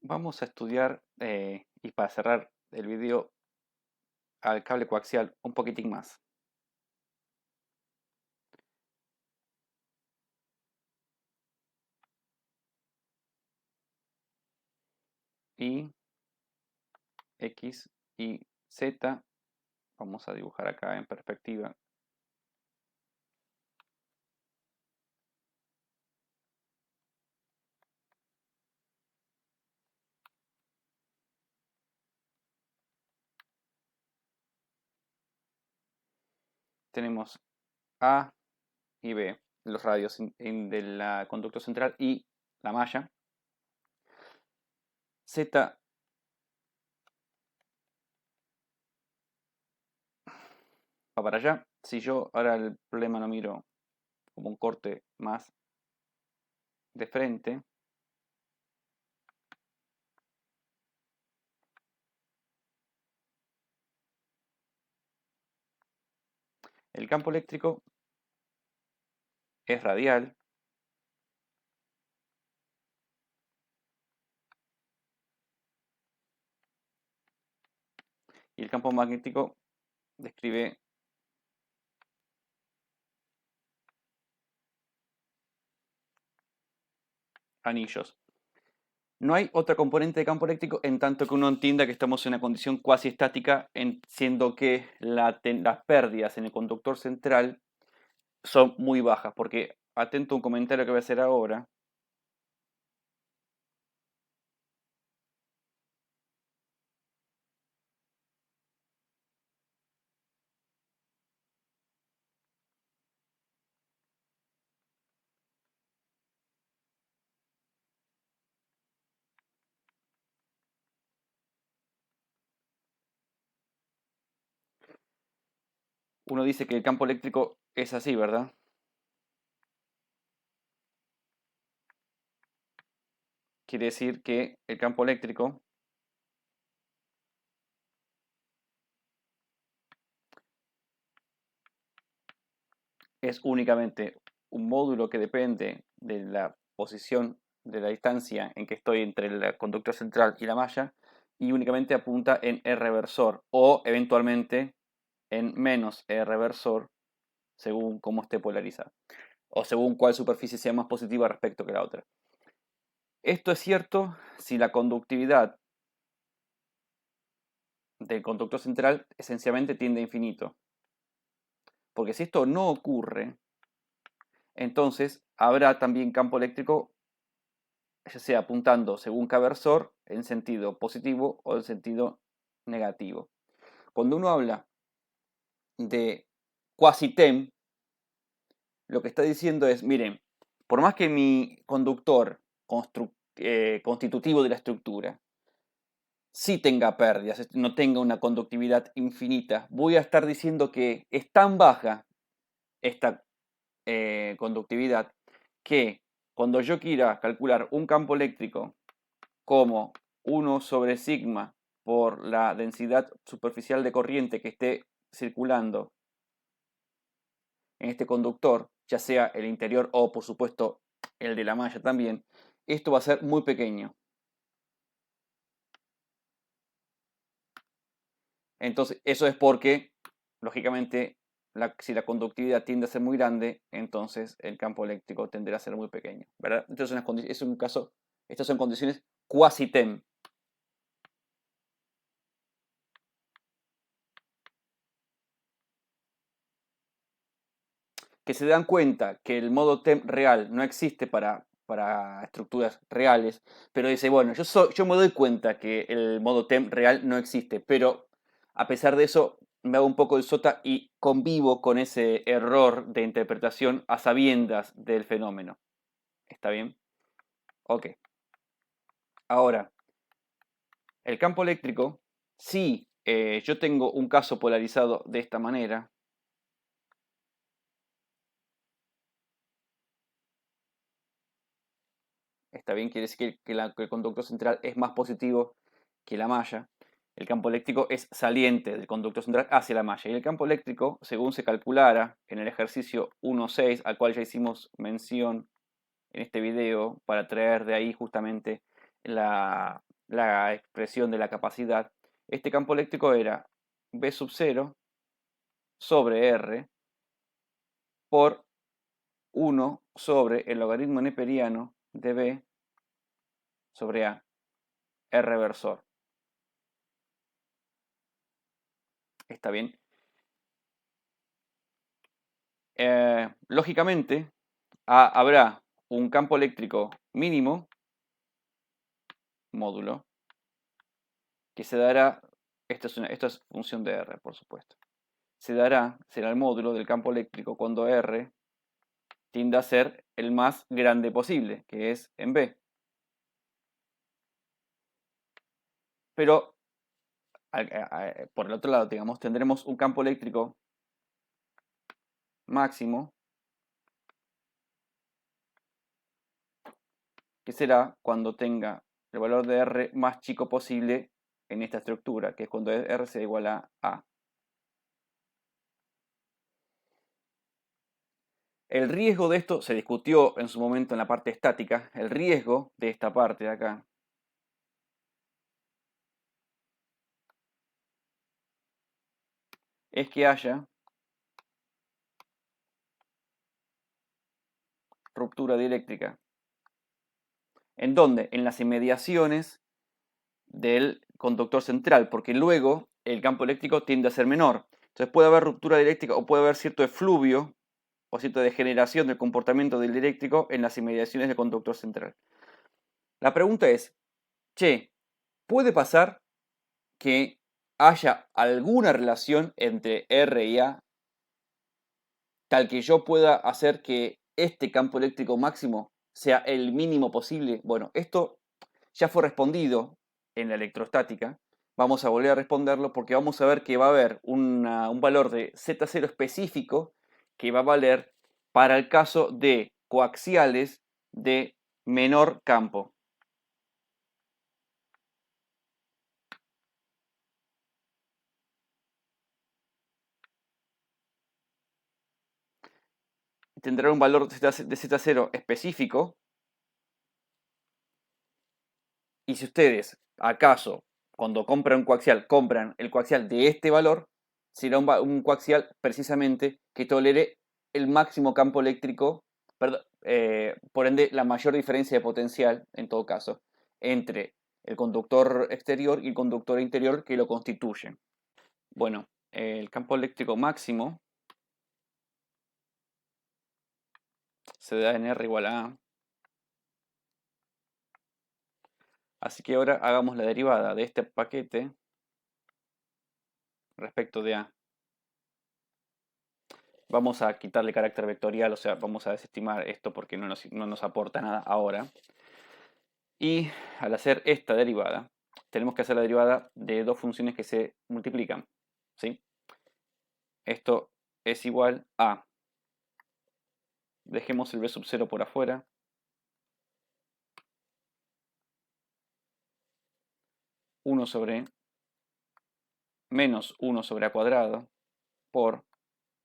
Vamos a estudiar, y para cerrar el video, al cable coaxial un poquitín más. Y X y Z, vamos a dibujar acá en perspectiva. Tenemos A y B, los radios del conducto central y la malla. Z va para allá. Si yo ahora el problema lo miro como un corte más de frente, el campo eléctrico es radial y el campo magnético describe anillos. No hay otra componente de campo eléctrico en tanto que uno entienda que estamos en una condición cuasi estática, siendo que las pérdidas en el conductor central son muy bajas, porque atento a un comentario que voy a hacer ahora. Uno dice que el campo eléctrico es así, ¿verdad? Quiere decir que el campo eléctrico es únicamente un módulo que depende de la posición de la distancia en que estoy entre el conductor central y la malla y únicamente apunta en R reversor o eventualmente en menos R reversor según cómo esté polarizada o según cuál superficie sea más positiva respecto que la otra. Esto es cierto si la conductividad del conductor central esencialmente tiende a infinito. Porque si esto no ocurre, entonces habrá también campo eléctrico, ya sea apuntando según cada versor en sentido positivo o en sentido negativo. Cuando uno habla de quasi-TEM, lo que está diciendo es, miren, por más que mi conductor constitutivo de la estructura sí tenga pérdidas, no tenga una conductividad infinita, voy a estar diciendo que es tan baja esta conductividad que cuando yo quiera calcular un campo eléctrico como 1 sobre sigma por la densidad superficial de corriente que esté circulando en este conductor, ya sea el interior o por supuesto el de la malla también, esto va a ser muy pequeño. Entonces, eso es porque, lógicamente, si la conductividad tiende a ser muy grande, entonces el campo eléctrico tenderá a ser muy pequeño, ¿verdad? Entonces, es un caso, estas son condiciones quasi-TEM. Que se dan cuenta que el modo TEM real no existe para estructuras reales, pero dice, bueno, yo me doy cuenta que el modo TEM real no existe, pero a pesar de eso me hago un poco de sota y convivo con ese error de interpretación a sabiendas del fenómeno. ¿Está bien? Ok. Ahora, el campo eléctrico, si yo tengo un caso polarizado de esta manera, está bien, quiere decir que el conducto central es más positivo que la malla. El campo eléctrico es saliente del conducto central hacia la malla. Y el campo eléctrico, según se calculara en el ejercicio 1.6, al cual ya hicimos mención en este video, para traer de ahí justamente la expresión de la capacidad, este campo eléctrico era B sub 0 sobre R por 1 sobre el logaritmo neperiano de B sobre A, R versor. ¿Está bien? Lógicamente, habrá un campo eléctrico mínimo, módulo, que se dará, esto es función de R, por supuesto, será el módulo del campo eléctrico cuando R tiende a ser el más grande posible, que es en B. Pero, por el otro lado, digamos, tendremos un campo eléctrico máximo, que será cuando tenga el valor de R más chico posible en esta estructura, que es cuando R sea igual a A. El riesgo de esto se discutió en su momento en la parte estática. El riesgo de esta parte de acá es que haya ruptura dieléctrica. ¿En dónde? En las inmediaciones del conductor central, porque luego el campo eléctrico tiende a ser menor. Entonces puede haber ruptura dieléctrica o puede haber cierto efluvio o cierta degeneración del comportamiento del dieléctrico en las inmediaciones del conductor central. La pregunta es, che, ¿puede pasar que haya alguna relación entre R y A tal que yo pueda hacer que este campo eléctrico máximo sea el mínimo posible? Bueno, esto ya fue respondido en la electrostática. Vamos a volver a responderlo porque vamos a ver que va a haber un valor de Z0 específico que va a valer para el caso de coaxiales de menor campo. Tendrá un valor de Z0 específico. Y si ustedes, acaso, cuando compran un coaxial, compran el coaxial de este valor, será un coaxial precisamente que tolere el máximo campo eléctrico, perdón, por ende, la mayor diferencia de potencial, en todo caso, entre el conductor exterior y el conductor interior que lo constituyen. Bueno, el campo eléctrico máximo se da en R igual a A. Así que ahora hagamos la derivada de este paquete respecto de A. Vamos a quitarle carácter vectorial, o sea, vamos a desestimar esto porque no nos aporta nada ahora. Y al hacer esta derivada, tenemos que hacer la derivada de dos funciones que se multiplican. ¿Sí? Esto es igual a, dejemos el b sub 0 por afuera, menos 1 sobre a cuadrado por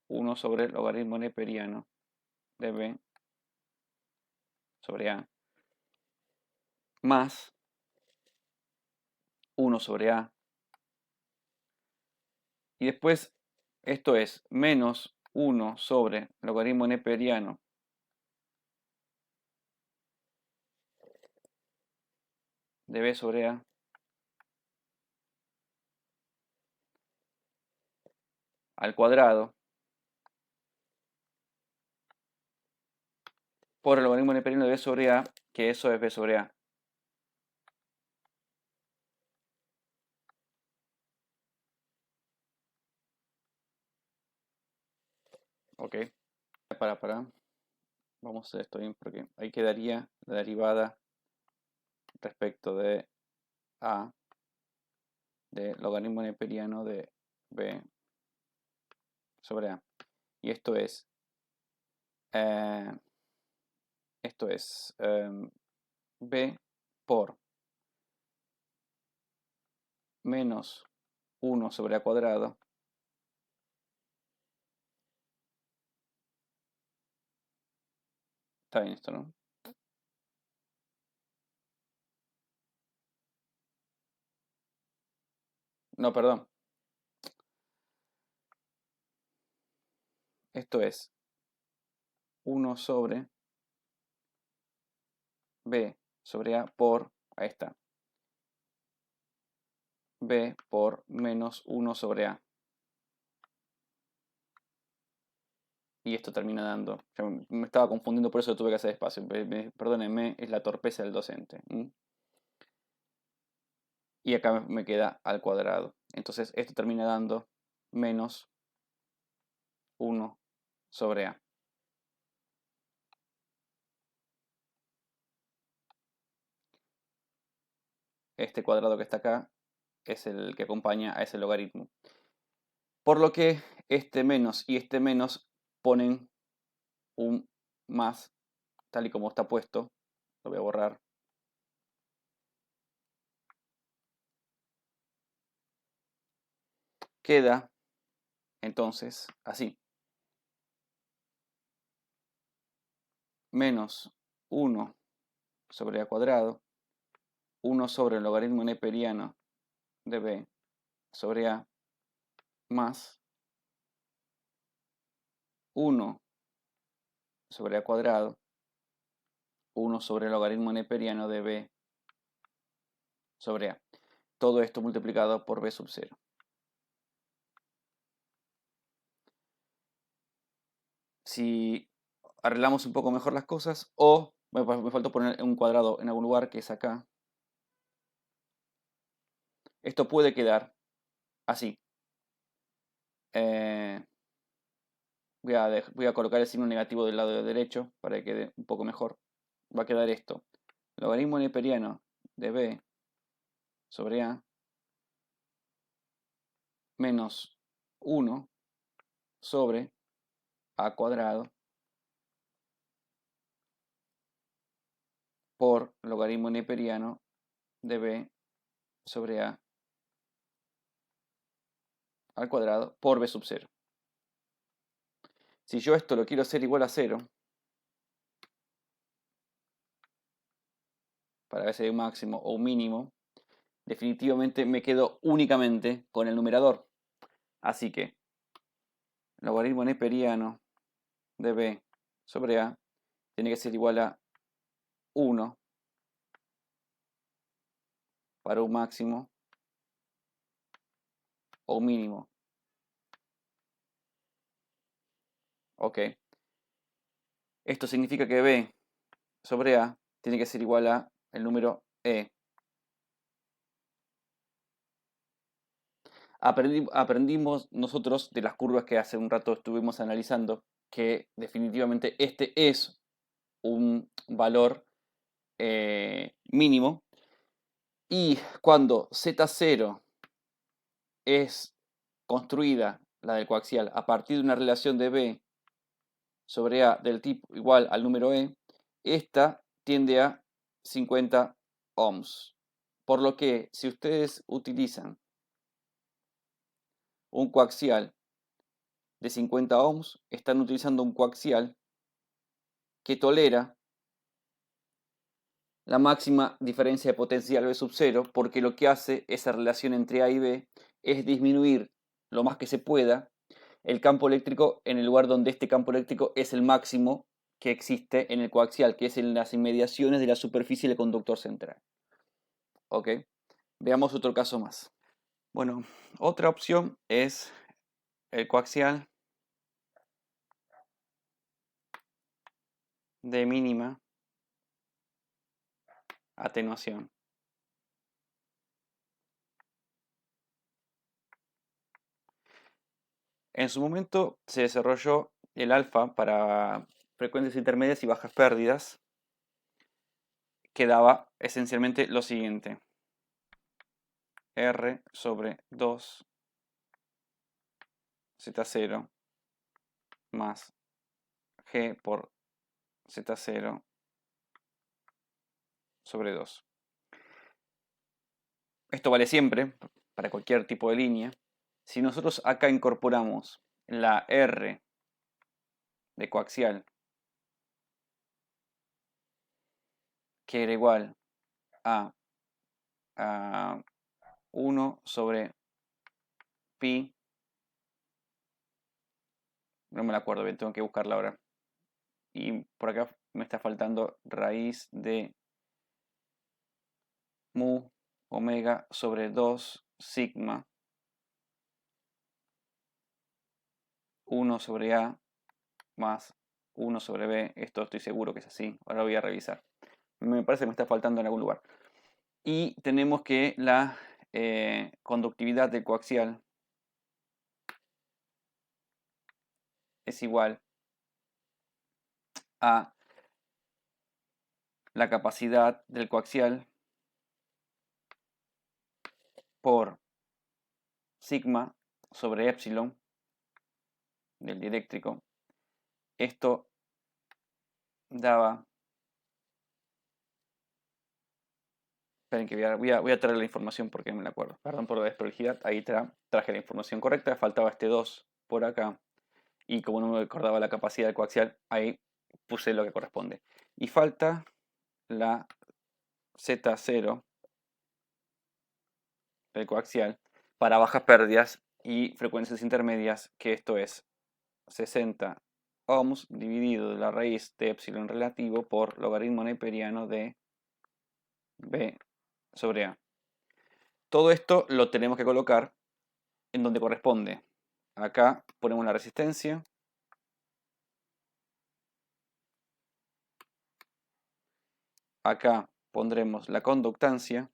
1 sobre el logaritmo neperiano de b sobre a más 1 sobre a. Y después esto es menos 1 sobre logaritmo neperiano de b sobre a al cuadrado por el logaritmo neperiano de b sobre a, que eso es b sobre a. Ok, para. Vamos a hacer esto bien porque ahí quedaría la derivada respecto de a de logaritmo neperiano de b sobre a. Y eh, esto es b por menos 1 sobre a cuadrado está bien esto, ¿no? No, perdón. Esto es 1 sobre b sobre a por, ahí está, b por menos 1 sobre a. Y esto termina dando. Ya me estaba confundiendo, por eso tuve que hacer espacio. Perdónenme, es la torpeza del docente. Y acá me queda al cuadrado. Entonces esto termina dando menos 1 sobre a. Este cuadrado que está acá es el que acompaña a ese logaritmo. Por lo que este menos y este menos ponen un más, tal y como está puesto. Lo voy a borrar. Queda entonces así. Menos 1 sobre a cuadrado, 1 sobre el logaritmo neperiano de b sobre a, más 1 sobre a cuadrado, 1 sobre el logaritmo neperiano de b sobre a. Todo esto multiplicado por b sub 0. Si arreglamos un poco mejor las cosas, o me faltó poner un cuadrado en algún lugar, que es acá, esto puede quedar así. Voy a colocar el signo negativo del lado derecho para que quede un poco mejor. Va a quedar esto. Logaritmo neperiano de b sobre a menos 1 sobre a cuadrado por logaritmo neperiano de b sobre a al cuadrado por b sub 0. Si yo esto lo quiero hacer igual a 0, para ver si hay un máximo o un mínimo, definitivamente me quedo únicamente con el numerador. Así que logaritmo neperiano de b sobre a tiene que ser igual a 1 para un máximo o un mínimo. Ok. Esto significa que b sobre a tiene que ser igual a el número e. Aprendimos nosotros de las curvas que hace un rato estuvimos analizando que definitivamente este es un valor mínimo, y cuando z0 es construida, la del coaxial, a partir de una relación de b sobre a del tipo igual al número e, esta tiende a 50 ohms. Por lo que si ustedes utilizan un coaxial de 50 ohms, están utilizando un coaxial que tolera la máxima diferencia de potencial B sub 0, porque lo que hace esa relación entre A y B es disminuir lo más que se pueda el campo eléctrico en el lugar donde este campo eléctrico es el máximo que existe en el coaxial, que es en las inmediaciones de la superficie del conductor central. ¿Ok? Veamos otro caso más. Bueno, otra opción es el coaxial de mínima atenuación. En su momento se desarrolló el alfa para frecuencias intermedias y bajas pérdidas, que daba esencialmente lo siguiente: R sobre 2 Z0 más G por Z0 sobre 2. Esto vale siempre, para cualquier tipo de línea. Si nosotros acá incorporamos la R de coaxial, que era igual a 1 sobre pi, no me la acuerdo bien, tengo que buscarla ahora. Y por acá me está faltando raíz de mu omega sobre 2 sigma 1 sobre a más 1 sobre b. Esto estoy seguro que es así. Ahora voy a revisar. Me parece que me está faltando en algún lugar. Y tenemos que la conductividad del coaxial es igual a la capacidad del coaxial por sigma sobre epsilon del dieléctrico. Esto daba... Esperen que voy a traer la información porque no me la acuerdo. Perdón por la desprolijidad. Ahí traje la información correcta. Faltaba este 2 por acá. Y como no me acordaba la capacidad del coaxial, ahí puse lo que corresponde. Y falta la Z0 del coaxial para bajas pérdidas y frecuencias intermedias, que esto es 60 ohms dividido la raíz de epsilon relativo por logaritmo neperiano de B sobre A. Todo esto lo tenemos que colocar en donde corresponde. Acá ponemos la resistencia. Acá pondremos la conductancia.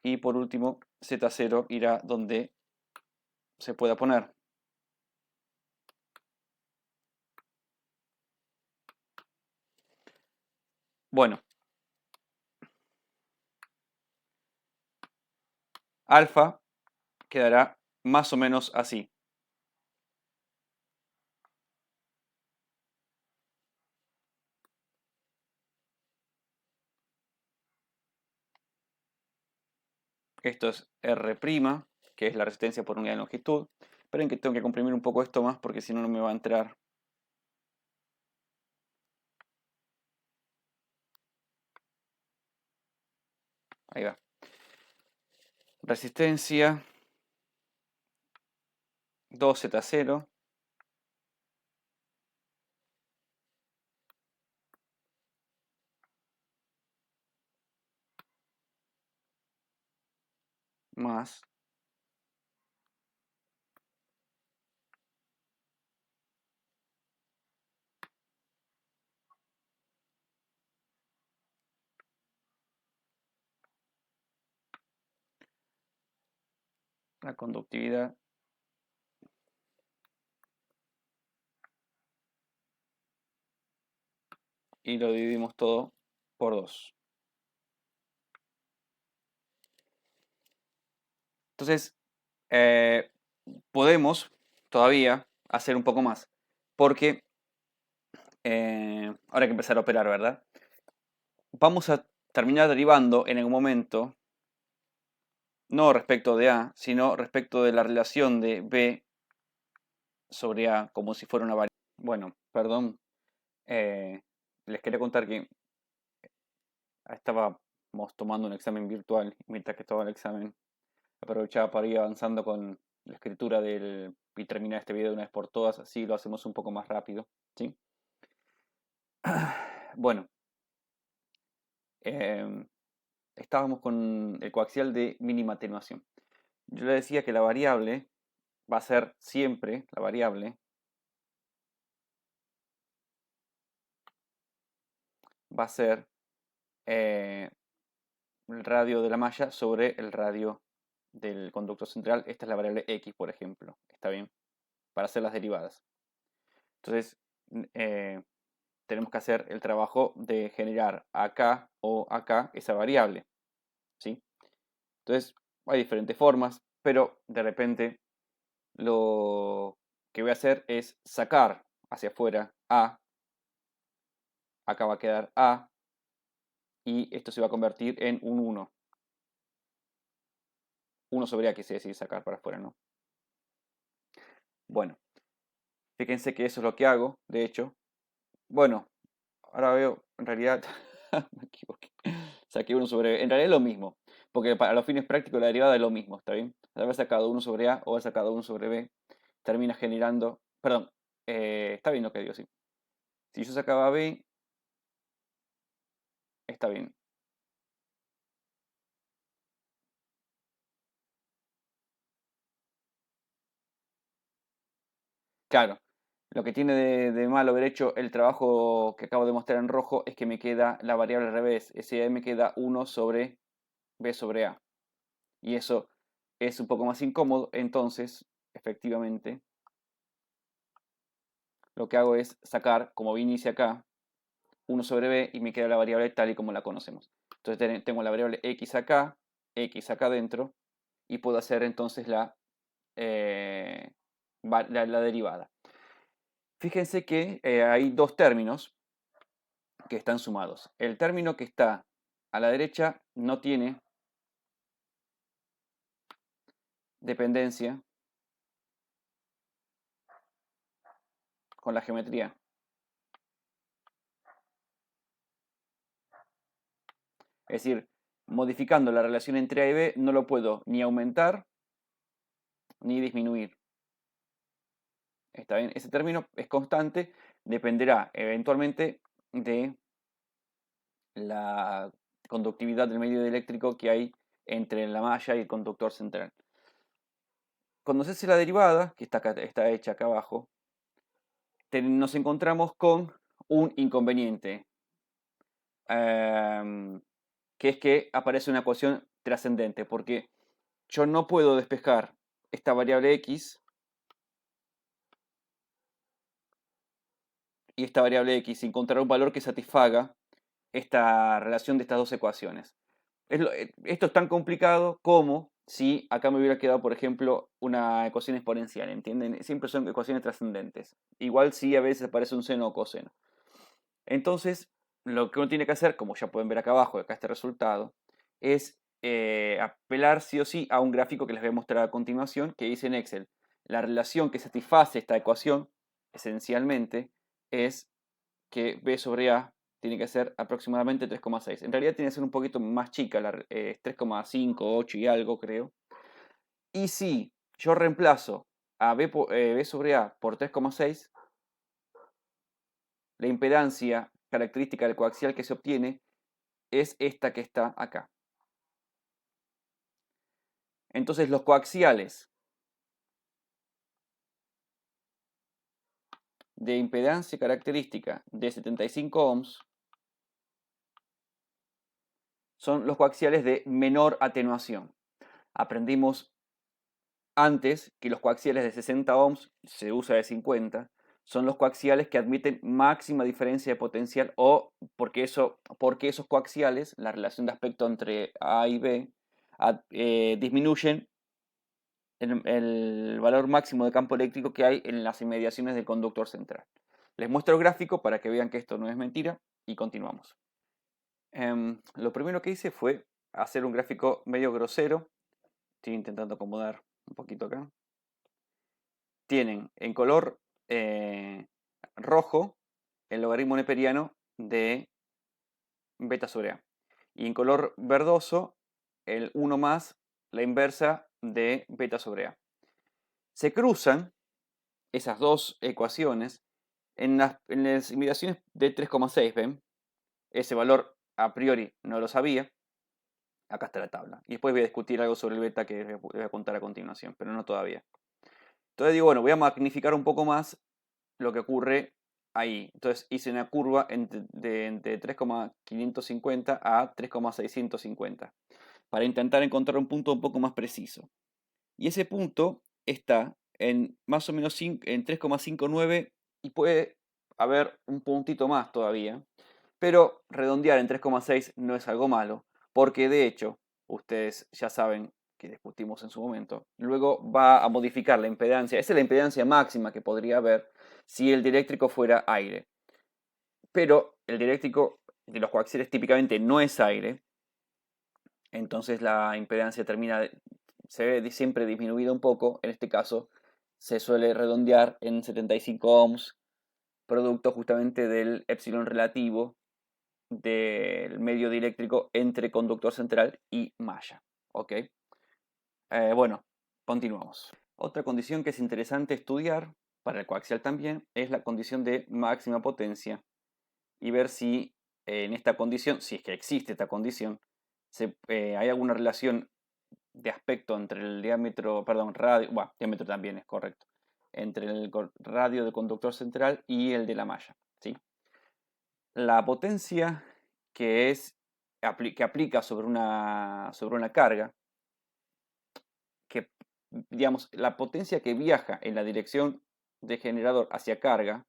Y por último, Z0 irá donde se pueda poner. Bueno, alfa quedará más o menos así. Esto es R', que es la resistencia por unidad de longitud. Esperen que tengo que comprimir un poco esto más porque si no, no me va a entrar. Ahí va. Resistencia 2Z0 más la conductividad y lo dividimos todo por 2. Entonces, podemos todavía hacer un poco más, porque ahora hay que empezar a operar, ¿verdad? Vamos a terminar derivando en algún momento, no respecto de A, sino respecto de la relación de B sobre A, como si fuera una variable. Bueno, perdón, les quería contar que estábamos tomando un examen virtual, y mientras que estaba el examen, aprovechaba para ir avanzando con la escritura y terminar este video de una vez por todas, así lo hacemos un poco más rápido, ¿sí? Bueno, estábamos con el coaxial de mínima atenuación. Yo le decía que la variable va a ser siempre, la variable va a ser el radio de la malla sobre el radio del conducto central. Esta es la variable x, por ejemplo. ¿Está bien? Para hacer las derivadas. Entonces, tenemos que hacer el trabajo de generar acá o acá esa variable, ¿sí? Entonces, hay diferentes formas, pero de repente lo que voy a hacer es sacar hacia afuera a, acá va a quedar a, y esto se va a convertir en un 1. 1 sobre a quise decir sacar para afuera, ¿no? Bueno, fíjense que eso es lo que hago, de hecho. Bueno, ahora veo, en realidad, Me equivoqué. Saqué 1 sobre B. En realidad es lo mismo. Porque para los fines prácticos la derivada es lo mismo, ¿está bien? Haber sacado 1 sobre A o haber sacado 1 sobre B termina generando. Perdón, está bien lo que digo, sí. Si yo sacaba B, está bien. Claro, lo que tiene de malo haber hecho el trabajo que acabo de mostrar en rojo es que me queda la variable al revés. Ese A me queda 1 sobre B sobre A. Y eso es un poco más incómodo, entonces, efectivamente, lo que hago es sacar, como B inicia acá, 1 sobre B y me queda la variable tal y como la conocemos. Entonces tengo la variable x acá adentro, y puedo hacer entonces eh, la derivada. Fíjense que hay dos términos que están sumados. El término que está a la derecha no tiene dependencia con la geometría. Es decir, modificando la relación entre A y B no lo puedo ni aumentar ni disminuir. ¿Está bien? Ese término es constante, dependerá eventualmente de la conductividad del medio eléctrico que hay entre la malla y el conductor central. Cuando se hace la derivada, que está hecha acá abajo, nos encontramos con un inconveniente, que es que aparece una ecuación trascendente, porque yo no puedo despejar esta variable x y esta variable x y encontrar un valor que satisfaga esta relación de estas dos ecuaciones. Esto es tan complicado como si acá me hubiera quedado, por ejemplo, una ecuación exponencial, ¿entienden? Siempre son ecuaciones trascendentes. Igual si a veces aparece un seno o coseno. Entonces, lo que uno tiene que hacer, como ya pueden ver acá abajo, acá este resultado, es apelar sí o sí a un gráfico que les voy a mostrar a continuación, que dice en Excel. La relación que satisface esta ecuación, esencialmente, es que B sobre A tiene que ser aproximadamente 3,6. En realidad tiene que ser un poquito más chica, 3,5, 8 y algo creo. Y si yo reemplazo a B sobre A por 3,6, la impedancia característica del coaxial que se obtiene es esta que está acá. Entonces los coaxiales de impedancia característica de 75 ohms son los coaxiales de menor atenuación. Aprendimos antes que los coaxiales de 60 ohms, se usa de 50, son los coaxiales que admiten máxima diferencia de potencial o porque esos coaxiales, la relación de aspecto entre A y B, disminuyen el valor máximo de campo eléctrico que hay en las inmediaciones del conductor central. Les muestro el gráfico para que vean que esto no es mentira y continuamos. Lo primero que hice fue hacer un gráfico medio grosero. Estoy intentando acomodar un poquito acá. Tienen en color rojo el logaritmo neperiano de beta sobre A. Y en color verdoso el 1 más la inversa de beta sobre A. Se cruzan esas dos ecuaciones en las inmediaciones de 3,6, ¿ven? Ese valor a priori no lo sabía. Acá está la tabla. Y después voy a discutir algo sobre el beta que les voy a contar a continuación, pero no todavía. Entonces digo, bueno, voy a magnificar un poco más lo que ocurre ahí. Entonces hice una curva entre 3,550 a 3,650 para intentar encontrar un punto un poco más preciso. Y ese punto está en más o menos en 3,59 y puede haber un puntito más todavía. Pero redondear en 3,6 no es algo malo, porque de hecho, ustedes ya saben que discutimos en su momento, luego va a modificar la impedancia. Esa es la impedancia máxima que podría haber si el dieléctrico fuera aire. Pero el dieléctrico de los coaxiales típicamente no es aire, entonces la impedancia se ve siempre disminuida un poco. En este caso se suele redondear en 75 ohms, producto justamente del epsilon relativo del medio dieléctrico entre conductor central y malla. ¿Ok? Bueno, continuamos. Otra condición que es interesante estudiar, para el coaxial también, es la condición de máxima potencia y ver si en esta condición, si es que existe esta condición, hay alguna relación de aspecto entre el diámetro, perdón, radio, bueno, diámetro también es correcto, entre el radio del conductor central y el de la malla, ¿sí? La potencia que aplica sobre una carga, que digamos, la potencia que viaja en la dirección de generador hacia carga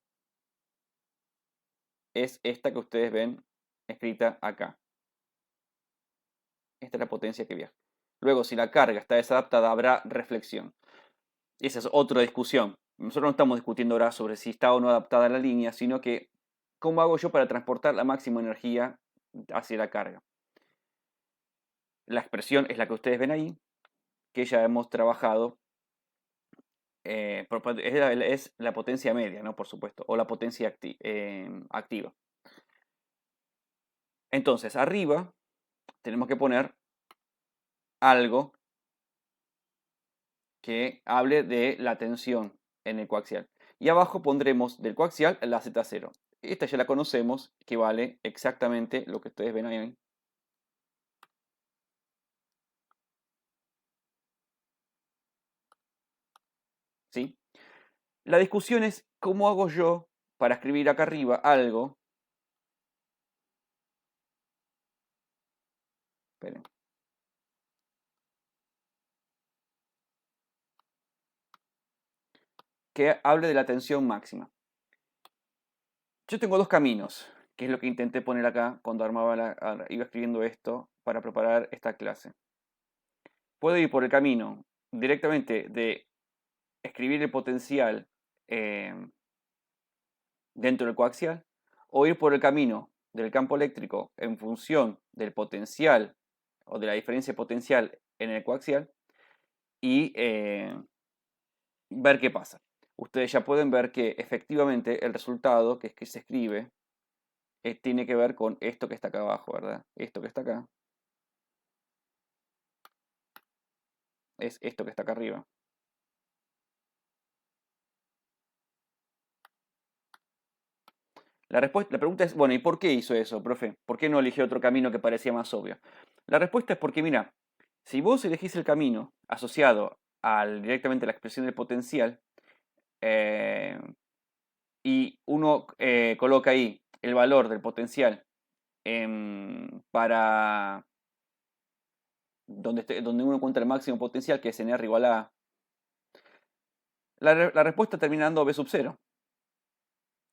es esta que ustedes ven escrita acá. Esta es la potencia que viaja. Luego, si la carga está desadaptada, habrá reflexión. Esa es otra discusión. Nosotros no estamos discutiendo ahora sobre si está o no adaptada la línea, sino que cómo hago yo para transportar la máxima energía hacia la carga. La expresión es la que ustedes ven ahí, que ya hemos trabajado. Es la potencia media, ¿no? Por supuesto, o la potencia activa. Entonces, arriba tenemos que poner algo que hable de la tensión en el coaxial. Y abajo pondremos del coaxial la Z0. Esta ya la conocemos, que vale exactamente lo que ustedes ven ahí. ¿Sí? La discusión es cómo hago yo para escribir acá arriba algo. Esperen. Que hable de la tensión máxima. Yo tengo dos caminos, que es lo que intenté poner acá cuando iba escribiendo esto para preparar esta clase. Puedo ir por el camino directamente de escribir el potencial eh, dentro del coaxial, o ir por el camino del campo eléctrico en función del potencial o de la diferencia potencial en el coaxial y ver qué pasa. Ustedes ya pueden ver que efectivamente el resultado, que es que se escribe, tiene que ver con esto que está acá abajo, ¿verdad? Esto que está acá es esto que está acá arriba. La pregunta es, bueno, ¿y por qué hizo eso, profe? ¿Por qué no eligió otro camino que parecía más obvio? La respuesta es porque, mira, si vos elegís el camino asociado directamente a la expresión del potencial, eh, y uno coloca ahí el valor del potencial para donde uno encuentra el máximo potencial, que es en R igual a A, la respuesta termina dando B sub 0.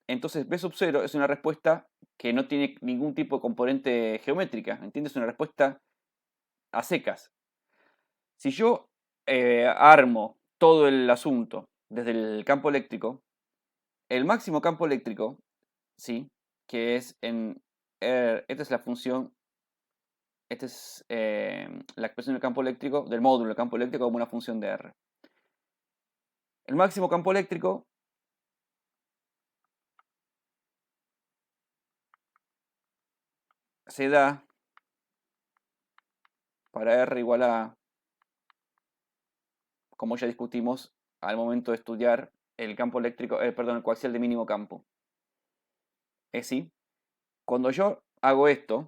Entonces B sub 0 es una respuesta que no tiene ningún tipo de componente geométrica, ¿entiendes? Es una respuesta a secas. Si yo armo todo el asunto desde el campo eléctrico, el máximo campo eléctrico, ¿sí? Que es esta es la función, esta es la expresión del campo eléctrico, del módulo del campo eléctrico como una función de R. El máximo campo eléctrico se da para R igual a, como ya discutimos al momento de estudiar el campo eléctrico, perdón, el coaxial de mínimo campo. Es sí. Cuando yo hago esto,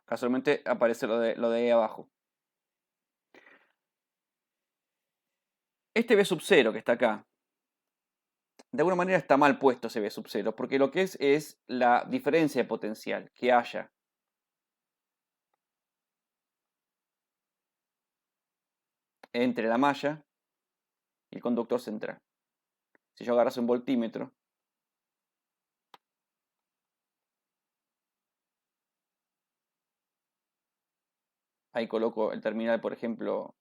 casualmente aparece lo de ahí abajo. Este B sub 0 que está acá, de alguna manera está mal puesto ese B sub 0, porque lo que es la diferencia de potencial que haya entre la malla y el conductor central. Si yo agarras un voltímetro, ahí coloco el terminal, por ejemplo,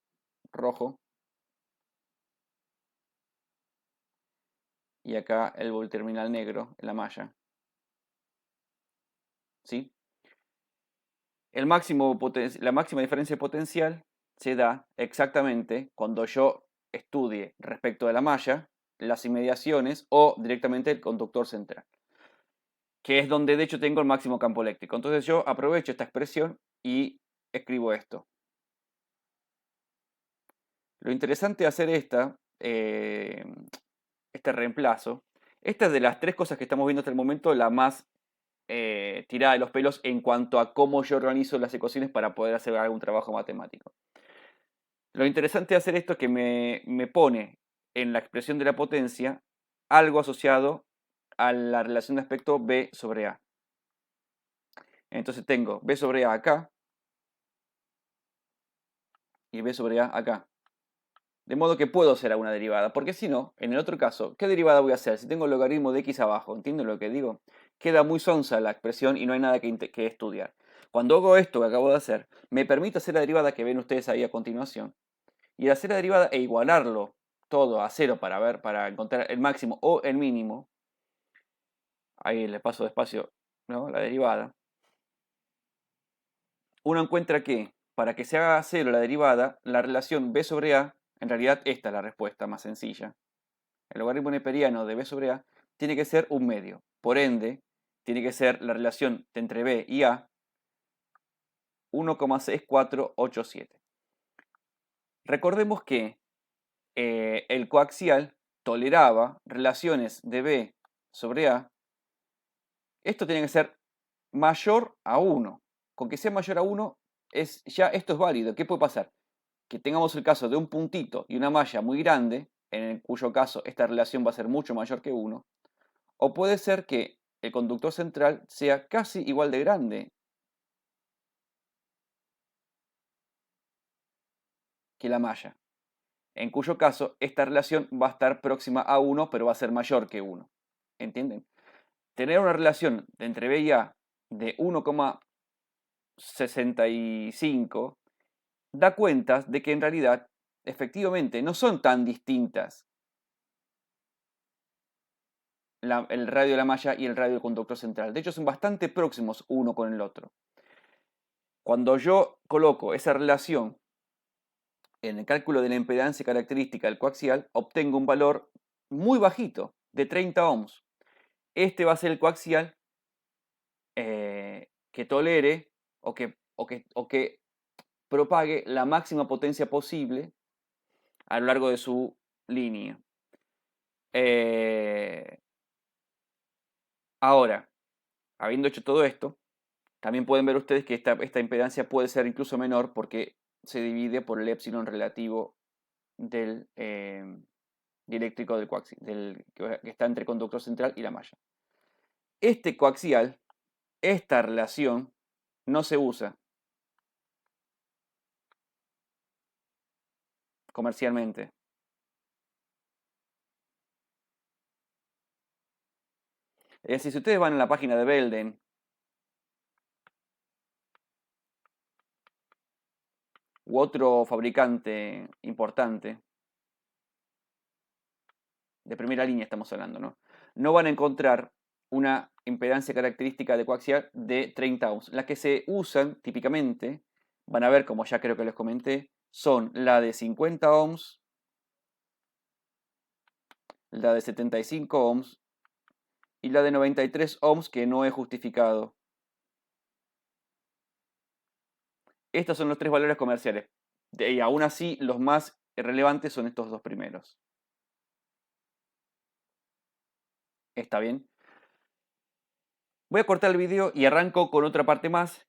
rojo, y acá el terminal negro en la malla. ¿Sí? La máxima diferencia de potencial se da exactamente cuando yo estudie respecto de la malla, las inmediaciones o directamente el conductor central. que es donde de hecho tengo el máximo campo eléctrico. Entonces yo aprovecho esta expresión y escribo esto. Lo interesante de hacer este reemplazo, esta es de las tres cosas que estamos viendo hasta el momento la más tirada de los pelos en cuanto a cómo yo organizo las ecuaciones para poder hacer algún trabajo matemático. Lo interesante de hacer esto es que me pone en la expresión de la potencia algo asociado a la relación de aspecto B sobre A. Entonces tengo B sobre A acá y B sobre A acá. De modo que puedo hacer alguna derivada, porque si no, en el otro caso, ¿qué derivada voy a hacer? Si tengo el logaritmo de x abajo, ¿entienden lo que digo? Queda muy sonsa la expresión y no hay nada que estudiar. Cuando hago esto que acabo de hacer, me permite hacer la derivada que ven ustedes ahí a continuación. Y al hacer la derivada e igualarlo todo a cero para encontrar el máximo o el mínimo, ahí le paso despacio, ¿no?, la derivada, uno encuentra que para que se haga cero la derivada, la relación b sobre a, en realidad esta es la respuesta más sencilla. El logaritmo neperiano de b sobre a tiene que ser un medio. Por ende, tiene que ser la relación entre b y a 1,6487. Recordemos que el coaxial toleraba relaciones de b sobre a. Esto tiene que ser mayor a 1. Con que sea mayor a 1, ya esto es válido. ¿Qué puede pasar? Que tengamos el caso de un puntito y una malla muy grande, en cuyo caso esta relación va a ser mucho mayor que 1. O puede ser que el conductor central sea casi igual de grande que la malla, en cuyo caso esta relación va a estar próxima a 1, pero va a ser mayor que 1. ¿Entienden? Tener una relación entre B y A de 1,65 da cuenta de que en realidad, efectivamente, no son tan distintas el radio de la malla y el radio del conductor central. De hecho, son bastante próximos uno con el otro. Cuando yo coloco esa relación en el cálculo de la impedancia característica del coaxial, obtengo un valor muy bajito, de 30 ohms. Este va a ser el coaxial que tolere o que propague la máxima potencia posible a lo largo de su línea. Ahora, habiendo hecho todo esto, también pueden ver ustedes que esta impedancia puede ser incluso menor porque se divide por el épsilon relativo del dieléctrico del coaxial, que está entre el conductor central y la malla. Este coaxial, esta relación, no se usa comercialmente. Es decir, si ustedes van a la página de Belden u otro fabricante importante, de primera línea estamos hablando, ¿no? No van a encontrar una impedancia característica de coaxial de 30 ohms. Las que se usan típicamente, van a ver, como ya creo que les comenté, son la de 50 ohms, la de 75 ohms y la de 93 ohms que no he justificado. Estos son los tres valores comerciales. Y aún así, los más relevantes son estos dos primeros. ¿Está bien? Voy a cortar el video y arranco con otra parte más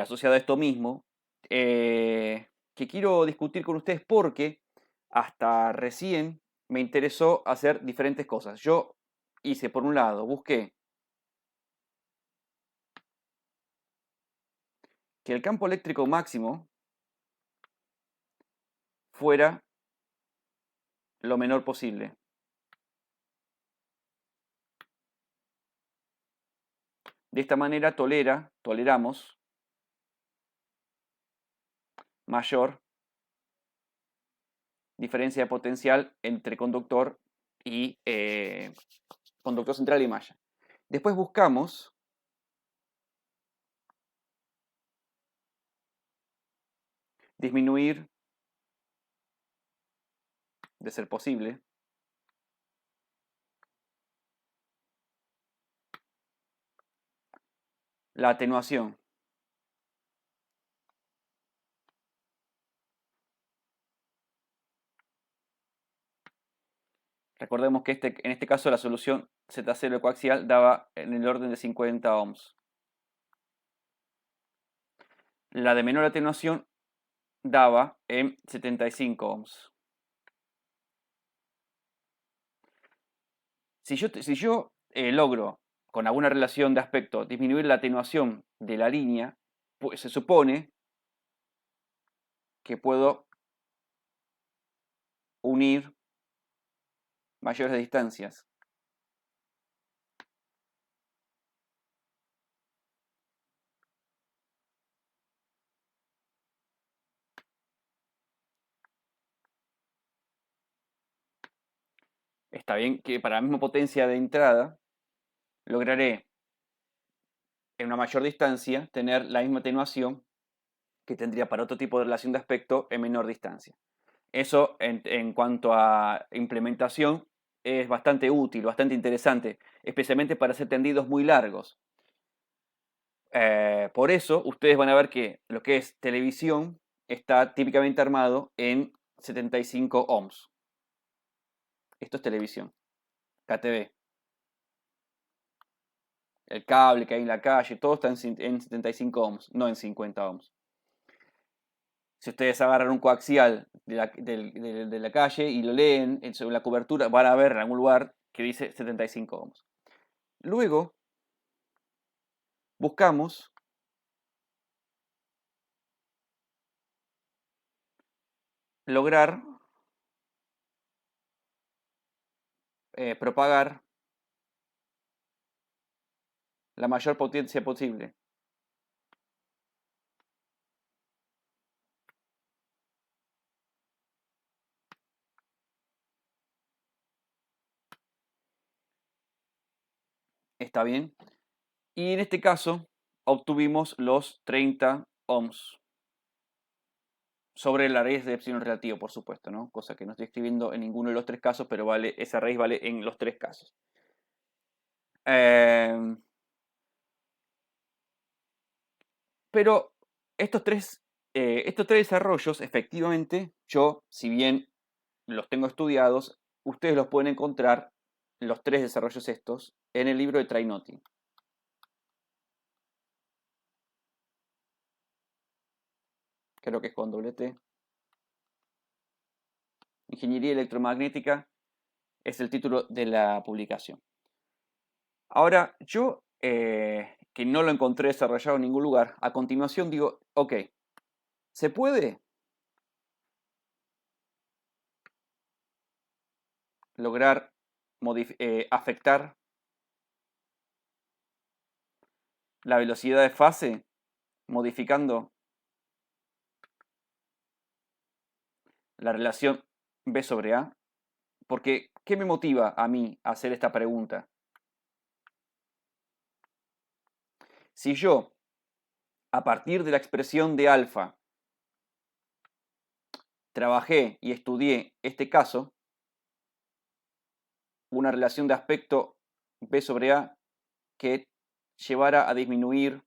asociada a esto mismo, que quiero discutir con ustedes porque hasta recién me interesó hacer diferentes cosas. Yo hice, por un lado, busqué que el campo eléctrico máximo fuera lo menor posible. De esta manera toleramos mayor diferencia de potencial entre conductor y conductor central y malla. Después buscamos disminuir, de ser posible, la atenuación. Recordemos que en este caso la solución Z0 coaxial daba en el orden de 50 ohms. La de menor atenuación daba en 75 ohms. Si yo logro, con alguna relación de aspecto, disminuir la atenuación de la línea, pues se supone que puedo unir mayores distancias. Está bien que para la misma potencia de entrada lograré en una mayor distancia tener la misma atenuación que tendría para otro tipo de relación de aspecto en menor distancia. Eso en cuanto a implementación es bastante útil, bastante interesante, especialmente para hacer tendidos muy largos. Por eso ustedes van a ver que lo que es televisión está típicamente armado en 75 ohms. Esto es televisión, KTV. El cable que hay en la calle, todo está en 75 ohms, no en 50 ohms. Si ustedes agarran un coaxial de la calle y lo leen sobre la cobertura, van a ver en algún lugar que dice 75 ohms. Luego, buscamos lograr propagar la mayor potencia posible. ¿Está bien? Y en este caso obtuvimos los 30 ohms sobre la raíz de epsilon relativo, por supuesto, ¿no? Cosa que no estoy escribiendo en ninguno de los tres casos, pero esa raíz vale en los tres casos. Pero estos tres desarrollos, efectivamente, yo, si bien los tengo estudiados, ustedes los pueden encontrar, los tres desarrollos estos, en el libro de Trainotti. Creo que es con doble T. Ingeniería electromagnética es el título de la publicación. Ahora, yo, que no lo encontré desarrollado en ningún lugar, a continuación digo, ok, ¿se puede lograr afectar la velocidad de fase modificando la relación B sobre A? Porque, ¿qué me motiva a mí a hacer esta pregunta? Si yo, a partir de la expresión de alfa, trabajé y estudié este caso, una relación de aspecto B sobre A que llevara a disminuir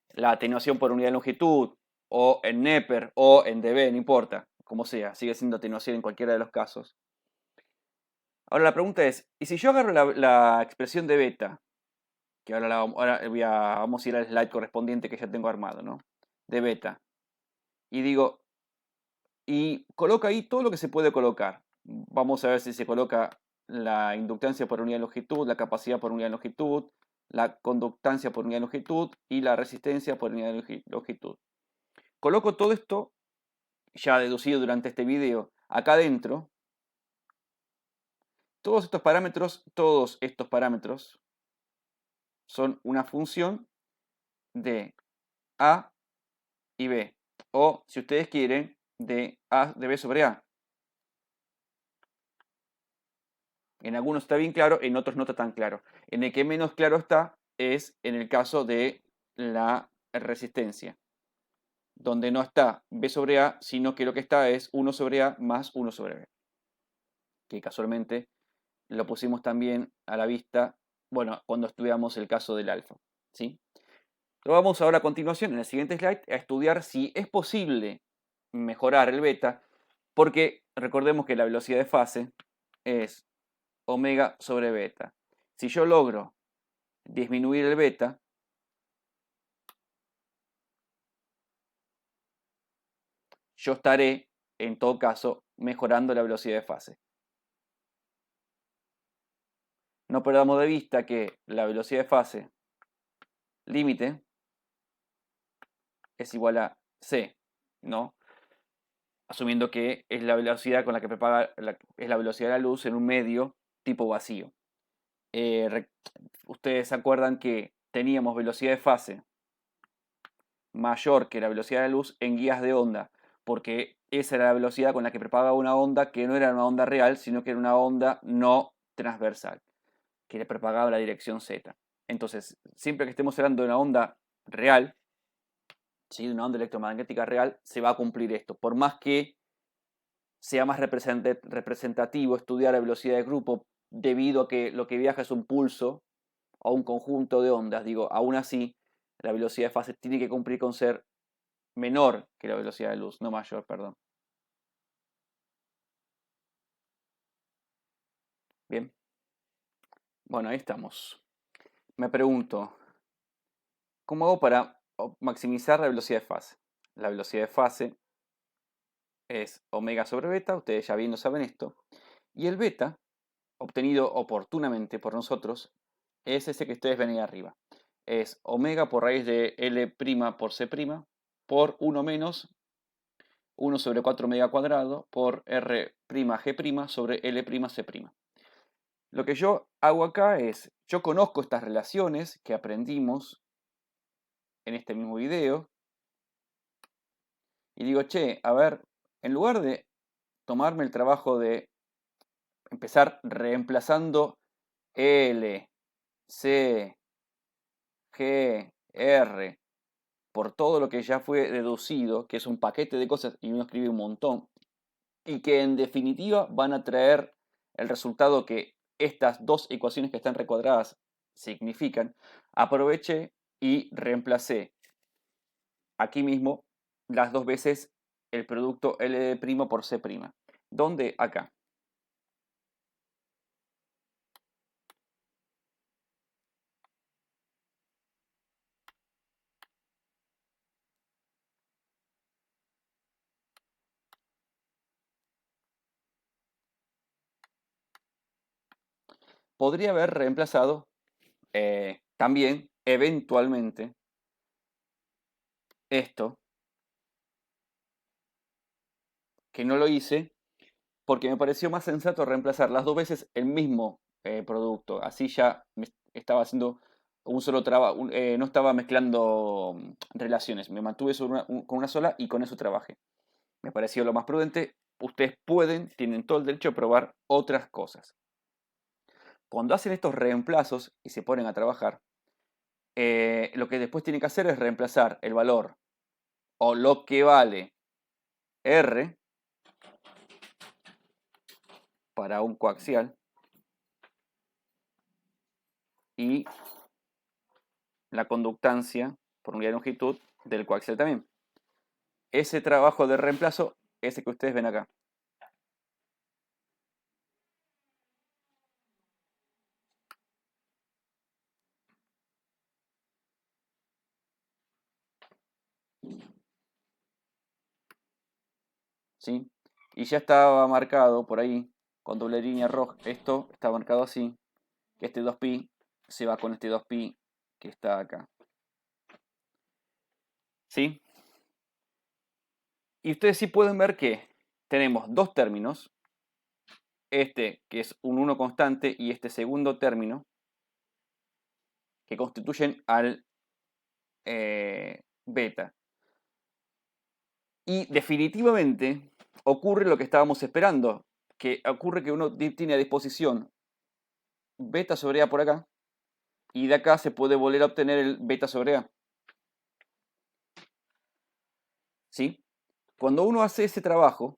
la atenuación por unidad de longitud, o en Neper, o en dB, no importa, como sea, sigue siendo atenuación en cualquiera de los casos. Ahora la pregunta es, ¿y si yo agarro la expresión de beta, que vamos a ir al slide correspondiente que ya tengo armado, ¿no? De beta, y digo, y coloco ahí todo lo que se puede colocar. Vamos a ver si se coloca la inductancia por unidad de longitud, la capacidad por unidad de longitud, la conductancia por unidad de longitud y la resistencia por unidad de longitud. Coloco todo esto, ya deducido durante este video, acá adentro. Todos estos parámetros son una función de A y B. O, si ustedes quieren, de B sobre A. En algunos está bien claro, en otros no está tan claro. En el que menos claro está es en el caso de la resistencia, donde no está B sobre A, sino que lo que está es 1 sobre A más 1 sobre B. Que casualmente lo pusimos también a la vista bueno, cuando estudiamos el caso del alfa, ¿sí? Lo vamos ahora a continuación, en el siguiente slide, a estudiar si es posible mejorar el beta, porque recordemos que la velocidad de fase es omega sobre beta. Si yo logro disminuir el beta, yo estaré, en todo caso, mejorando la velocidad de fase. No perdamos de vista que la velocidad de fase límite es igual a c, ¿no? Asumiendo que es la velocidad con la que propaga, es la velocidad de la luz en un medio tipo vacío. Ustedes se acuerdan que teníamos velocidad de fase mayor que la velocidad de la luz en guías de onda, porque esa era la velocidad con la que propagaba una onda que no era una onda real, sino que era una onda no transversal, que le propagaba la dirección z. Entonces, siempre que estemos hablando de una onda real, ¿sí? De una onda electromagnética real, se va a cumplir esto. Por más que sea más representativo estudiar a velocidad de grupo, debido a que lo que viaja es un pulso o un conjunto de ondas, digo, aún así, la velocidad de fase tiene que cumplir con ser menor que la velocidad de luz, no mayor, perdón. Bien, bueno, ahí estamos. Me pregunto, ¿cómo hago para maximizar la velocidad de fase? La velocidad de fase es omega sobre beta, ustedes ya bien lo saben esto, y el beta, obtenido oportunamente por nosotros, es ese que ustedes ven ahí arriba. Es omega por raíz de L' por C' por 1 menos 1 sobre 4 omega cuadrado por R' G' sobre L' C'. Lo que yo hago acá es, yo conozco estas relaciones que aprendimos en este mismo video y digo, che, a ver, en lugar de tomarme el trabajo de empezar reemplazando L, C, G, R por todo lo que ya fue deducido, que es un paquete de cosas y uno escribe un montón, y que en definitiva van a traer el resultado que estas dos ecuaciones que están recuadradas significan, aproveché y reemplacé aquí mismo las dos veces el producto L' por C'. ¿Dónde? Acá. Podría haber reemplazado también, eventualmente, esto, que no lo hice, porque me pareció más sensato reemplazar las dos veces el mismo producto. Así ya me estaba haciendo un solo trabajo, no estaba mezclando relaciones. Me mantuve con una sola y con eso trabajé. Me pareció lo más prudente. Ustedes tienen todo el derecho a probar otras cosas. Cuando hacen estos reemplazos y se ponen a trabajar, lo que después tienen que hacer es reemplazar el valor o lo que vale R para un coaxial y la conductancia por unidad de longitud del coaxial también. Ese trabajo de reemplazo es el que ustedes ven acá. ¿Sí? Y ya estaba marcado por ahí con doble línea roja. Esto está marcado así, que este 2pi se va con este 2pi que está acá. ¿Sí? Y ustedes sí pueden ver que tenemos dos términos, este que es un 1 constante y este segundo término, que constituyen al beta. Y definitivamente ocurre lo que estábamos esperando, que ocurre que uno tiene a disposición beta sobre A por acá, y de acá se puede volver a obtener el beta sobre A. ¿Sí? Cuando uno hace ese trabajo,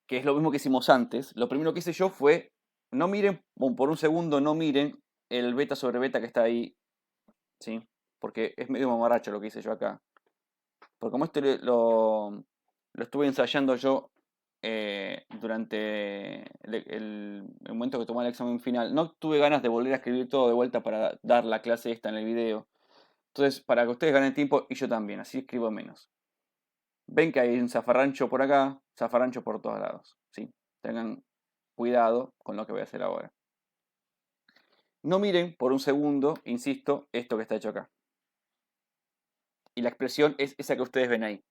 que es lo mismo que hicimos antes, lo primero que hice yo fue no miren, por un segundo, no miren el beta sobre beta que está ahí, ¿sí? Porque es medio mamarracho lo que hice yo acá. Porque como lo estuve ensayando yo durante el momento que tomé el examen final, no tuve ganas de volver a escribir todo de vuelta para dar la clase esta en el video. Entonces, para que ustedes ganen tiempo y yo también, así escribo menos. Ven que hay un zafarrancho por acá, zafarrancho por todos lados, ¿sí? Tengan cuidado con lo que voy a hacer ahora. No miren por un segundo, insisto, esto que está hecho acá. Y la expresión es esa que ustedes ven ahí.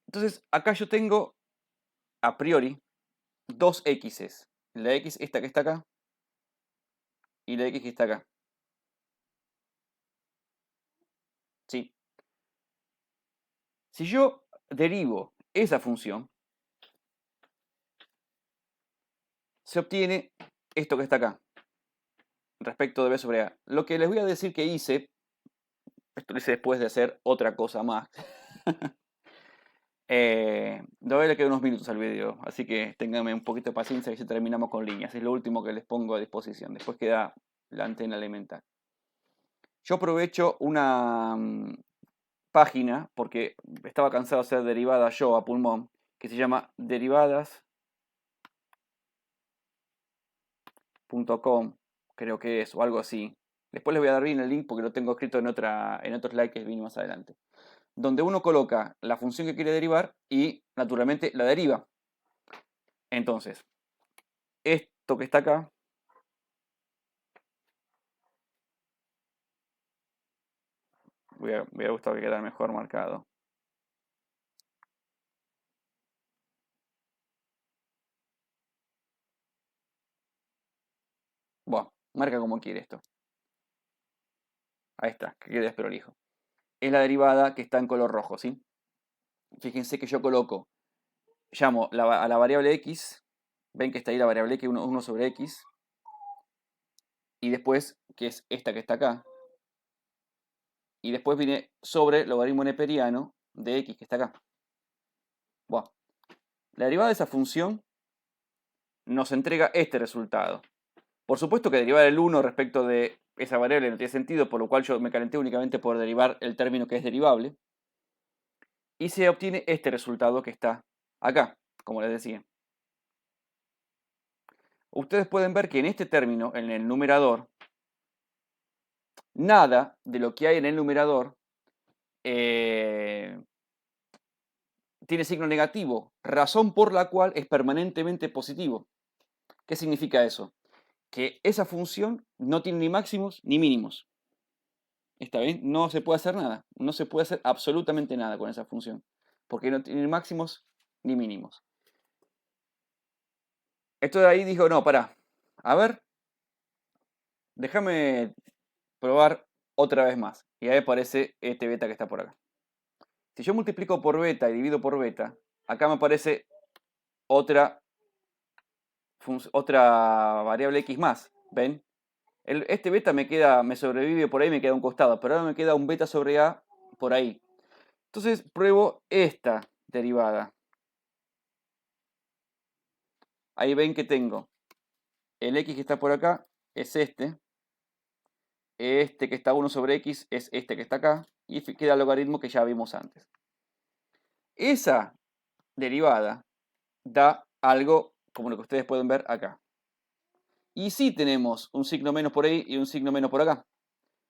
Entonces, acá yo tengo, a priori, dos x's. La x esta que está acá y la x que está acá. ¿Sí? Si yo derivo esa función, se obtiene esto que está acá, respecto de b sobre a. Lo que les voy a decir que hice, esto lo hice después de hacer otra cosa más. Todavía le quedan unos minutos al video, así que ténganme un poquito de paciencia y ya terminamos con líneas. Es lo último que les pongo a disposición. Después queda la antena elemental. Yo aprovecho una página, porque estaba cansado de hacer derivadas yo a pulmón, que se llama derivadas.com, creo que es, o algo así. Después les voy a dar bien el link porque lo tengo escrito en otro slide que vine más adelante. Donde uno coloca la función que quiere derivar y naturalmente la deriva. Entonces, esto que está acá, voy a gustar que quede mejor marcado. Bueno, marca como quiere esto. Ahí está, que quede desprolijo. Es la derivada que está en color rojo, ¿sí? Fíjense que yo llamo a la variable x, ven que está ahí la variable x, 1 sobre x, y después, que es esta que está acá, y después viene sobre el logaritmo neperiano de x que está acá. Bueno, la derivada de esa función nos entrega este resultado. Por supuesto que derivar el 1 respecto de esa variable no tiene sentido, por lo cual yo me calenté únicamente por derivar el término que es derivable. Y se obtiene este resultado que está acá, como les decía. Ustedes pueden ver que en este término, en el numerador, nada de lo que hay en el numerador tiene signo negativo, razón por la cual es permanentemente positivo. ¿Qué significa eso? Que esa función no tiene ni máximos ni mínimos. ¿Está bien? No se puede hacer nada. No se puede hacer absolutamente nada con esa función. Porque no tiene ni máximos ni mínimos. Esto de ahí dijo, no, pará. A ver, déjame probar otra vez más. Y ahí aparece este beta que está por acá. Si yo multiplico por beta y divido por beta, acá me aparece otra variable x más. ¿Ven? Este beta me sobrevive por ahí, me queda a un costado, pero ahora me queda un beta sobre a por ahí. Entonces pruebo esta derivada. Ahí ven que tengo el x que está por acá, es este. Este que está 1 sobre x es este que está acá. Y queda el logaritmo que ya vimos antes. Esa derivada da algo como lo que ustedes pueden ver acá. Y sí tenemos un signo menos por ahí y un signo menos por acá,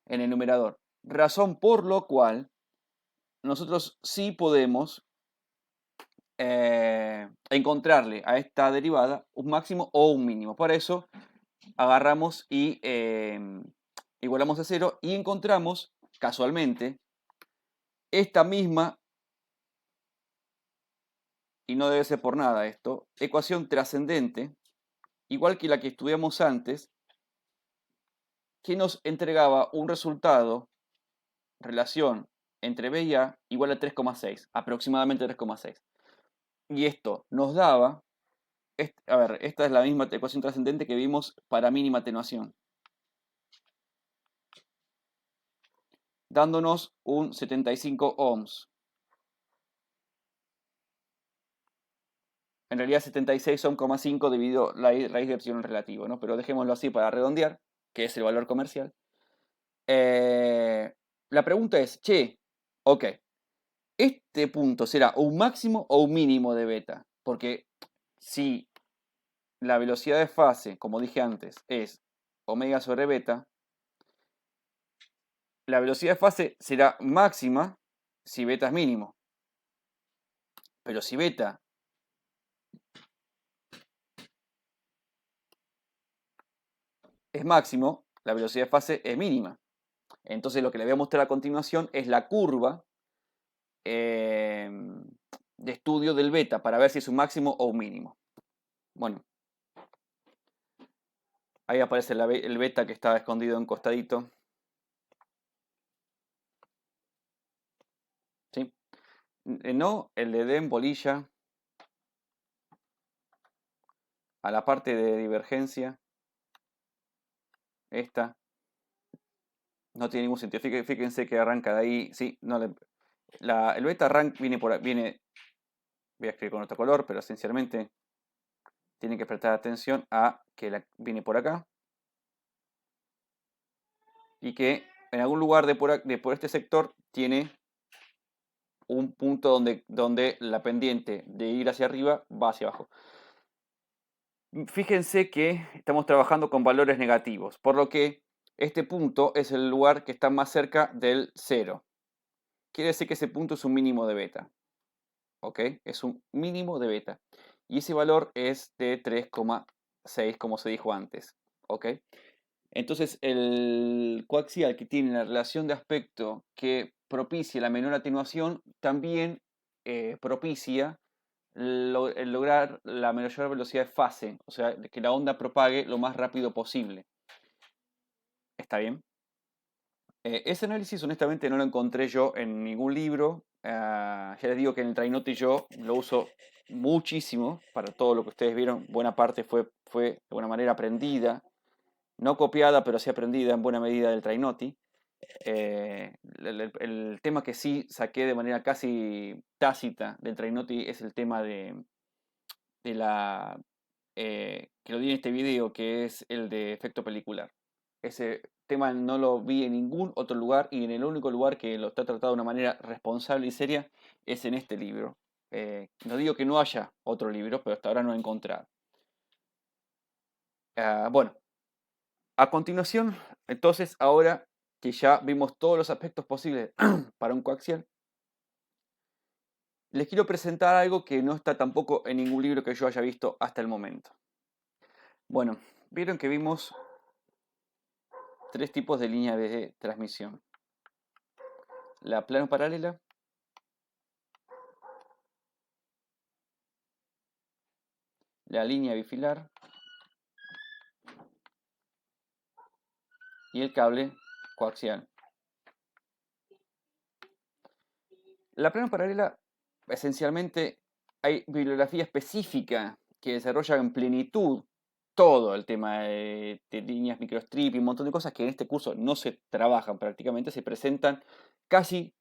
en el numerador. Razón por lo cual nosotros sí podemos encontrarle a esta derivada un máximo o un mínimo. Por eso agarramos y igualamos a 0 y encontramos casualmente esta misma, y no debe ser por nada esto, ecuación trascendente, igual que la que estudiamos antes, que nos entregaba un resultado, relación entre B y A, igual a 3,6, aproximadamente 3,6. Y esto nos daba, a ver, esta es la misma ecuación trascendente que vimos para mínima atenuación, dándonos un 75 ohms. En realidad 76,5 dividido la raíz de epsilon relativo, ¿no? Pero dejémoslo así para redondear, que es el valor comercial. La pregunta es, che, ok, ¿este punto será un máximo o un mínimo de beta? Porque si la velocidad de fase, como dije antes, es omega sobre beta, la velocidad de fase será máxima si beta es mínimo. Pero si beta es máximo, la velocidad de fase es mínima. Entonces lo que le voy a mostrar a continuación es la curva de estudio del beta para ver si es un máximo o un mínimo. Bueno, ahí aparece el beta que estaba escondido en un costadito. ¿Sí? No, el de Den bolilla a la parte de divergencia. Esta no tiene ningún sentido. Fíjense que arranca de ahí. Sí, no el beta rank viene, voy a escribir con otro color, pero esencialmente tienen que prestar atención a que viene por acá y que en algún lugar de por este sector tiene un punto donde la pendiente de ir hacia arriba va hacia abajo. Fíjense que estamos trabajando con valores negativos, por lo que este punto es el lugar que está más cerca del 0. Quiere decir que ese punto es un mínimo de beta. ¿Ok? Es un mínimo de beta. Y ese valor es de 3,6, como se dijo antes. ¿Ok? Entonces, el coaxial que tiene la relación de aspecto que propicia la menor atenuación, también propicia el lograr la mayor velocidad de fase, o sea, que la onda propague lo más rápido posible. ¿Está bien? Ese análisis honestamente no lo encontré yo en ningún libro. Ya les digo que en el Trainoti yo lo uso muchísimo para todo lo que ustedes vieron. Buena parte fue de alguna manera aprendida, no copiada, pero sí aprendida en buena medida del Trainoti. El tema que sí saqué de manera casi tácita del Trainoti es el tema de la que lo di en este video, que es el de efecto pelicular. Ese tema no lo vi en ningún otro lugar y en el único lugar que lo está tratado de una manera responsable y seria es en este libro. No digo que no haya otro libro, pero hasta ahora no he encontrado. Bueno, a continuación, entonces, ahora que ya vimos todos los aspectos posibles para un coaxial, les quiero presentar algo que no está tampoco en ningún libro que yo haya visto hasta el momento. Bueno, vieron que vimos tres tipos de línea de transmisión. La plano paralela, la línea bifilar y el cable coaxial. La plano paralela, esencialmente, hay bibliografía específica que desarrolla en plenitud todo el tema de líneas microstrip y un montón de cosas que en este curso no se trabajan prácticamente, se presentan casi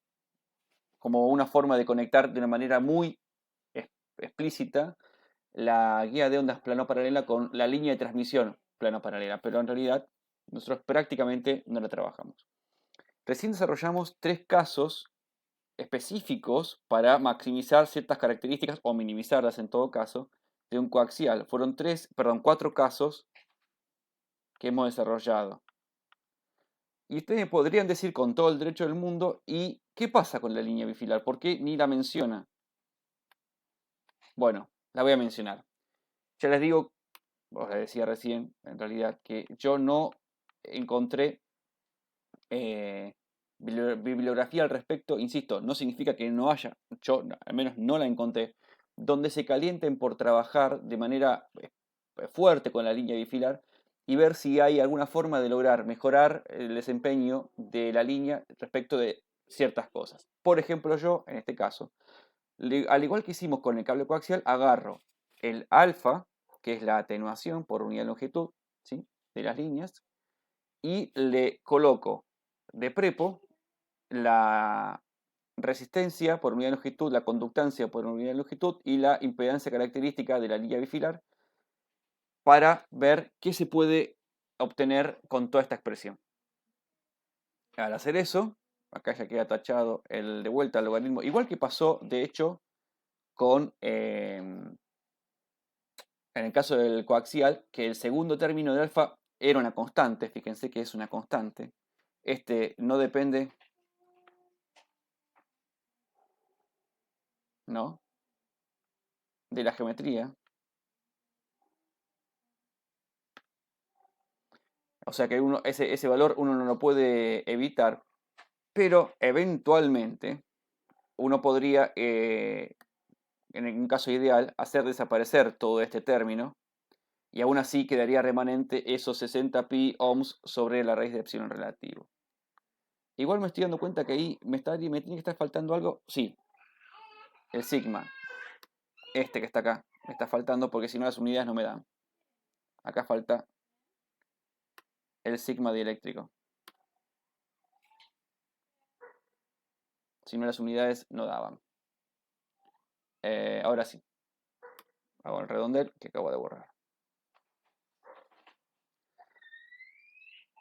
como una forma de conectar de una manera muy explícita la guía de ondas plano paralela con la línea de transmisión plano paralela, pero en realidad nosotros prácticamente no la trabajamos. Recién desarrollamos tres casos específicos para maximizar ciertas características o minimizarlas en todo caso de un coaxial. Fueron cuatro casos que hemos desarrollado. Y ustedes me podrían decir con todo el derecho del mundo, ¿y qué pasa con la línea bifilar? ¿Por qué ni la menciona? Bueno, la voy a mencionar. Ya les digo, os decía recién, en realidad, que yo no encontré bibliografía al respecto, insisto, no significa que no haya, yo al menos no la encontré, donde se calienten por trabajar de manera fuerte con la línea bifilar y ver si hay alguna forma de lograr mejorar el desempeño de la línea respecto de ciertas cosas. Por ejemplo, yo, en este caso, al igual que hicimos con el cable coaxial, agarro el alfa, que es la atenuación por unidad de longitud, ¿sí?, de las líneas, y le coloco de prepo la resistencia por unidad de longitud, la conductancia por unidad de longitud y la impedancia característica de la línea bifilar para ver qué se puede obtener con toda esta expresión. Al hacer eso, acá ya queda tachado el de vuelta al logaritmo, igual que pasó de hecho con en el caso del coaxial, que el segundo término de alfa era una constante, fíjense que es una constante. Este no depende, ¿no?, de la geometría. O sea que ese valor uno no lo puede evitar, pero eventualmente uno podría, en un caso ideal, hacer desaparecer todo este término y aún así quedaría remanente esos 60 pi ohms sobre la raíz de epsilon relativo. Igual me estoy dando cuenta que ahí me tiene que estar faltando algo. Sí, el sigma, este que está acá, me está faltando porque si no las unidades no me dan. Acá falta el sigma dieléctrico. Si no las unidades no daban. Ahora sí. Hago el redondel que acabo de borrar.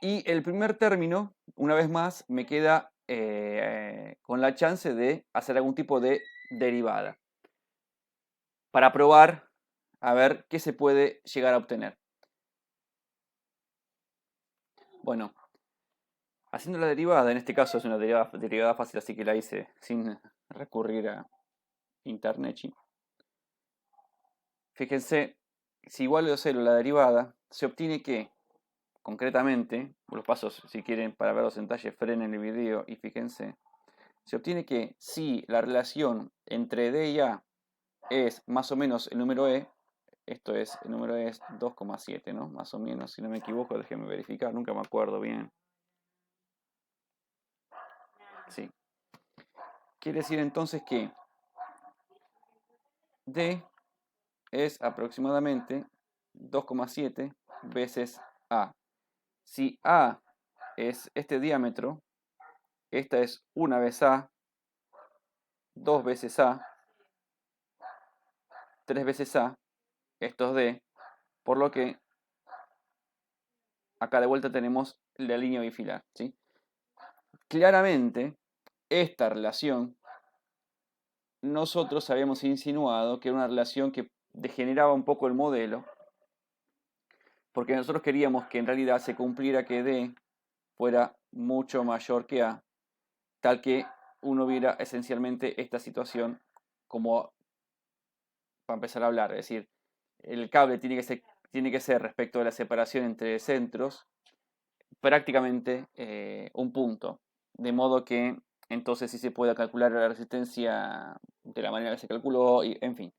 Y el primer término, una vez más, me queda con la chance de hacer algún tipo de derivada. Para probar a ver qué se puede llegar a obtener. Bueno, haciendo la derivada, en este caso es una derivada fácil, así que la hice sin recurrir a internet. Fíjense, si igual a 0 la derivada, se obtiene que, concretamente, los pasos, si quieren, para verlos en detalle, frenen el video y fíjense, se obtiene que si la relación entre D y A es más o menos el número E, esto es, el número E es 2,7, ¿no? Más o menos, si no me equivoco, déjenme verificar, nunca me acuerdo bien. Sí. Quiere decir entonces que D es aproximadamente 2,7 veces A. Si A es este diámetro, esta es una vez A, dos veces A, tres veces A, esto es D, por lo que acá de vuelta tenemos la línea bifilar, ¿sí? Claramente, esta relación nosotros habíamos insinuado que era una relación que degeneraba un poco el modelo, porque nosotros queríamos que en realidad se cumpliera que D fuera mucho mayor que A, tal que uno viera esencialmente esta situación como, para empezar a hablar, es decir, el cable tiene que ser respecto de la separación entre centros prácticamente un punto, de modo que entonces sí se pueda calcular la resistencia de la manera que se calculó, y, en fin.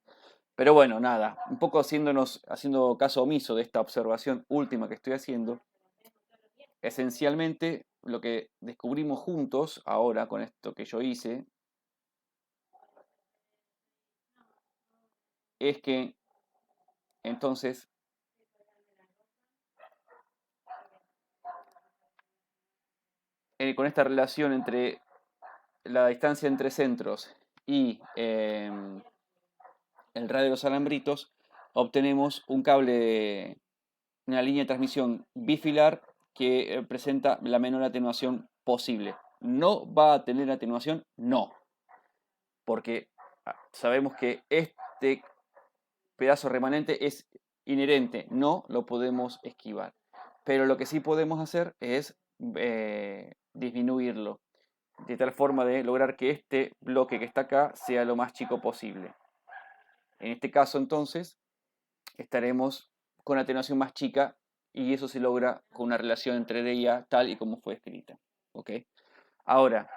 Pero bueno, nada, un poco haciendo caso omiso de esta observación última que estoy haciendo, esencialmente lo que descubrimos juntos ahora con esto que yo hice es que entonces con esta relación entre la distancia entre centros y el radio de los alambritos, obtenemos un cable, una línea de transmisión bifilar que presenta la menor atenuación posible. ¿No va a tener atenuación? No, porque sabemos que este pedazo remanente es inherente, no lo podemos esquivar. Pero lo que sí podemos hacer es disminuirlo, de tal forma de lograr que este bloque que está acá sea lo más chico posible. En este caso, entonces, estaremos con atenuación más chica y eso se logra con una relación entre D y A tal y como fue escrita. ¿Ok? Ahora,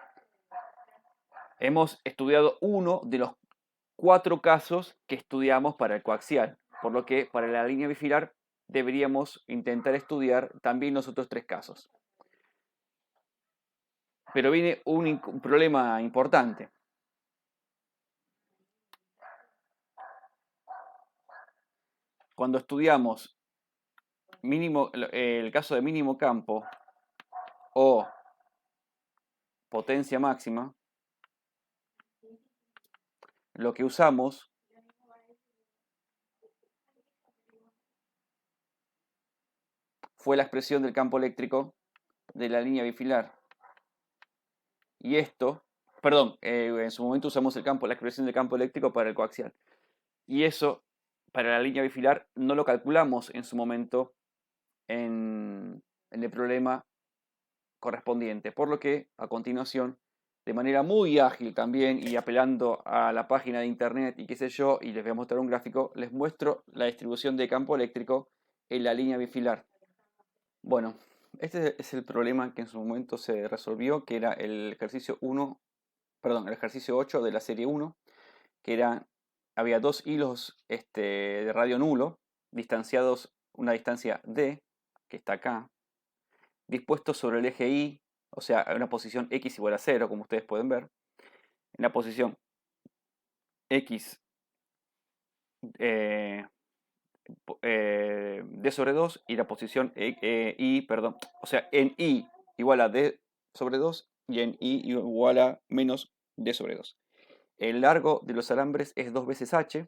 hemos estudiado uno de los 4 casos que estudiamos para el coaxial, por lo que para la línea bifilar deberíamos intentar estudiar también los otros 3 casos. Pero viene un problema importante. Cuando estudiamos el caso de mínimo campo o potencia máxima, lo que usamos fue la expresión del campo eléctrico de la línea bifilar. Y esto, perdón, en su momento usamos la expresión del campo eléctrico para el coaxial. Y eso, para la línea bifilar, no lo calculamos en su momento en el problema correspondiente. Por lo que, a continuación, de manera muy ágil también y apelando a la página de internet y qué sé yo, y les voy a mostrar un gráfico, les muestro la distribución de campo eléctrico en la línea bifilar. Bueno, este es el problema que en su momento se resolvió, que era el ejercicio 1, perdón, el ejercicio 8 de la serie 1, que había dos hilos de radio nulo, distanciados una distancia d, que está acá, dispuestos sobre el eje y, o sea, en una posición x igual a 0, como ustedes pueden ver. En la posición x d sobre 2 y la posición y, perdón, o sea, en y igual a d sobre 2 y en y igual a menos d sobre 2. El largo de los alambres es 2 veces h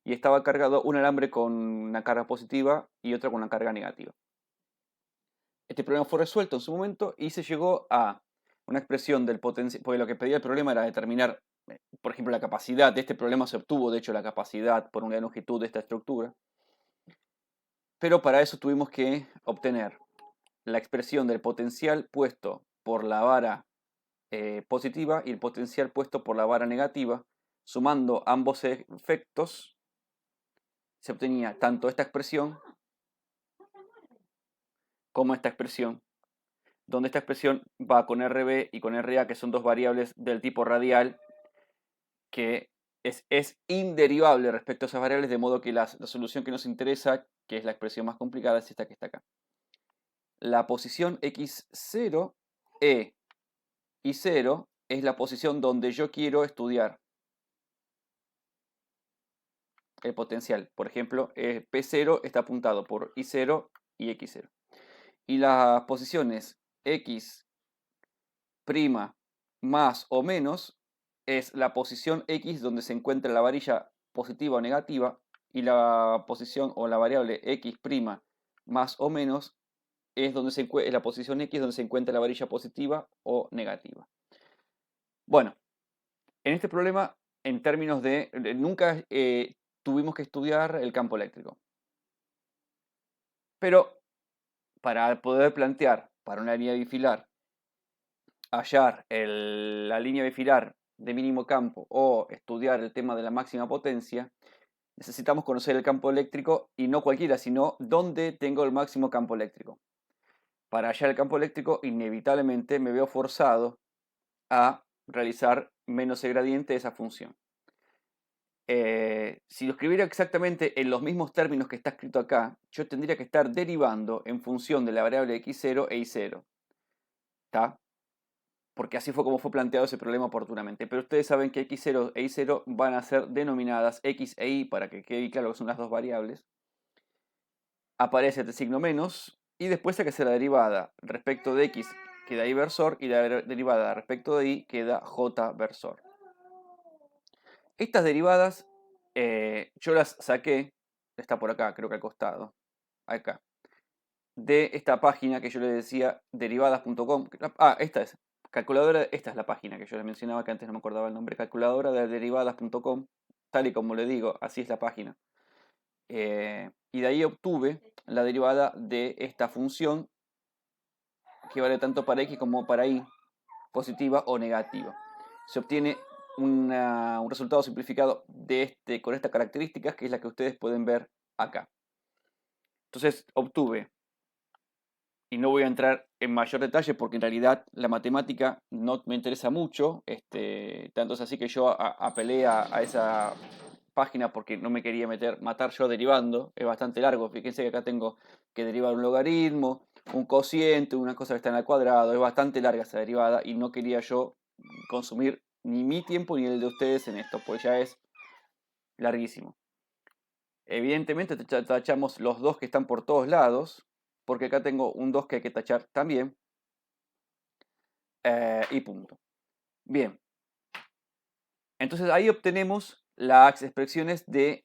y estaba cargado un alambre con una carga positiva y otro con una carga negativa. Este problema fue resuelto en su momento y se llegó a una expresión del potencial, porque lo que pedía el problema era determinar, por ejemplo, la capacidad. De este problema se obtuvo, de hecho, la capacidad por unidad de longitud de esta estructura. Pero para eso tuvimos que obtener la expresión del potencial puesto por la vara positiva y el potencial puesto por la vara negativa. Sumando ambos efectos, se obtenía tanto esta expresión como esta expresión, donde esta expresión va con RB y con RA, que son dos variables del tipo radial, que es inderivable respecto a esas variables, de modo que la solución que nos interesa, que es la expresión más complicada, es esta que está acá. La posición x0, e y 0 es la posición donde yo quiero estudiar el potencial. Por ejemplo, P0 está apuntado por I0 y X0. Y las posiciones X' más o menos es la posición X donde se encuentra la varilla positiva o negativa, y la posición o la variable X' más o menos es la posición X donde se encuentra la varilla positiva o negativa. Bueno, en este problema, en términos nunca tuvimos que estudiar el campo eléctrico. Pero para poder plantear para una línea bifilar, hallar la línea bifilar de mínimo campo o estudiar el tema de la máxima potencia, necesitamos conocer el campo eléctrico, y no cualquiera, sino dónde tengo el máximo campo eléctrico. Para hallar el campo eléctrico, inevitablemente me veo forzado a realizar menos el gradiente de esa función. Si lo escribiera exactamente en los mismos términos que está escrito acá, yo tendría que estar derivando en función de la variable x0 e y0. ¿Está? Porque así fue como fue planteado ese problema oportunamente. Pero ustedes saben que x0 e y0 van a ser denominadas x e y, para que quede claro que son las dos variables. Aparece este signo menos, y después hay que hacer la derivada respecto de x, queda y versor, y la derivada respecto de y queda j versor. Estas derivadas yo las saqué, está por acá, creo que al costado, acá, de esta página que yo les decía, derivadas.com. Esta es la página que yo les mencionaba, que antes no me acordaba el nombre, calculadora de derivadas.com, tal y como le digo, así es la página. Y de ahí obtuve la derivada de esta función, que vale tanto para x como para y, positiva o negativa. Se obtiene un resultado simplificado con estas características, que es la que ustedes pueden ver acá. Entonces obtuve, y no voy a entrar en mayor detalle porque en realidad la matemática no me interesa mucho, tanto es así que yo apelé a esa página porque no me quería matar yo derivando. Es bastante largo, fíjense que acá tengo que derivar un logaritmo, un cociente, una cosa que está en el cuadrado. Es bastante larga esa derivada y no quería yo consumir ni mi tiempo ni el de ustedes en esto, pues ya es larguísimo. Evidentemente tachamos los dos que están por todos lados, porque acá tengo un 2 que hay que tachar también, y punto. Bien, Entonces ahí obtenemos las expresiones de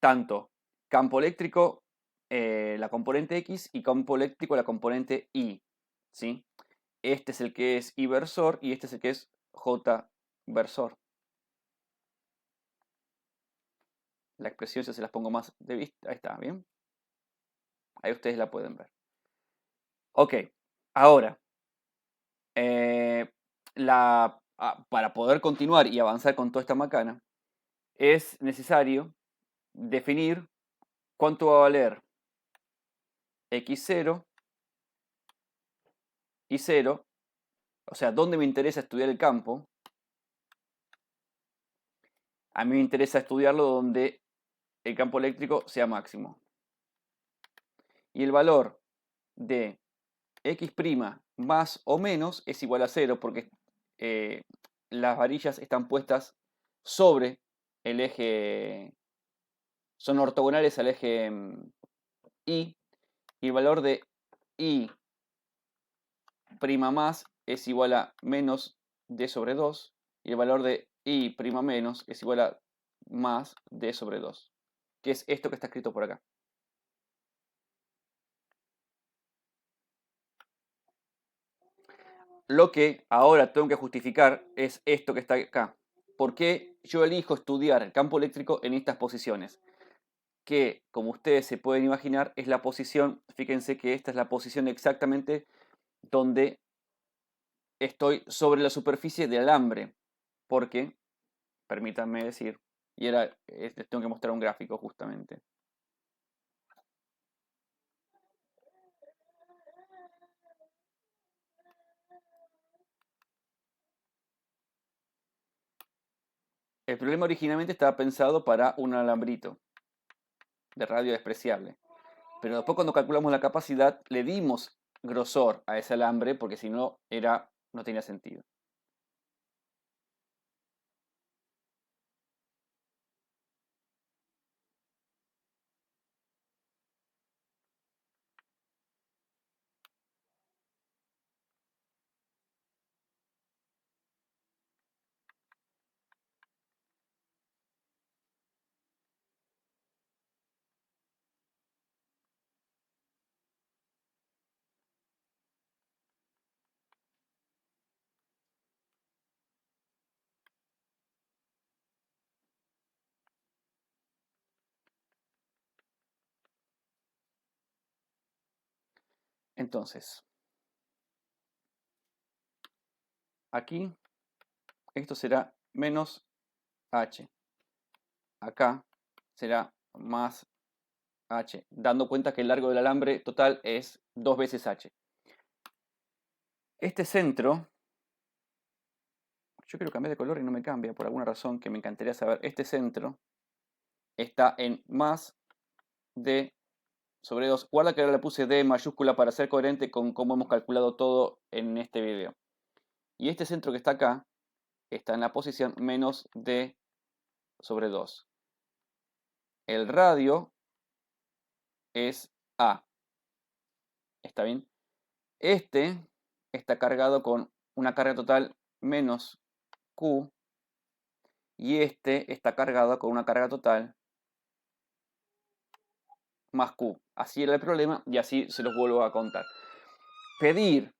tanto campo eléctrico, la componente X, y campo eléctrico, la componente Y. ¿Sí? Este es el que es I versor y este es el que es J versor. La expresión, si se las pongo más de vista, ahí está, ¿bien? Ahí ustedes la pueden ver. Ok, ahora, para poder continuar y avanzar con toda esta macana, es necesario definir cuánto va a valer x0 y 0, o sea, dónde me interesa estudiar el campo. A mí me interesa estudiarlo donde el campo eléctrico sea máximo. Y el valor de x' más o menos es igual a 0 porque las varillas están puestas sobre el eje, son ortogonales al eje Y, y el valor de Y' más es igual a menos d sobre 2, y el valor de Y' menos es igual a más d sobre 2, que es esto que está escrito por acá. Lo que ahora tengo que justificar es esto que está acá. ¿Por qué yo elijo estudiar el campo eléctrico en estas posiciones? Que, como ustedes se pueden imaginar, es la posición, fíjense que esta es la posición exactamente donde estoy sobre la superficie del alambre. Porque, permítanme decir, y ahora les tengo que mostrar un gráfico justamente. El problema originalmente estaba pensado para un alambrito de radio despreciable. Pero después cuando calculamos la capacidad le dimos grosor a ese alambre porque si no no tenía sentido. Entonces, aquí esto será menos h. Acá será más h, dando cuenta que el largo del alambre total es 2 veces h. Este centro, yo quiero cambiar de color y no me cambia por alguna razón que me encantaría saber. Este centro está en más d sobre 2. Guarda que ahora le puse d mayúscula para ser coherente con cómo hemos calculado todo en este video. Y este centro que está acá está en la posición menos d sobre 2. El radio es a. ¿Está bien? Este está cargado con una carga total menos q y este está cargado con una carga total más q. Así era el problema y así se los vuelvo a contar. Pedir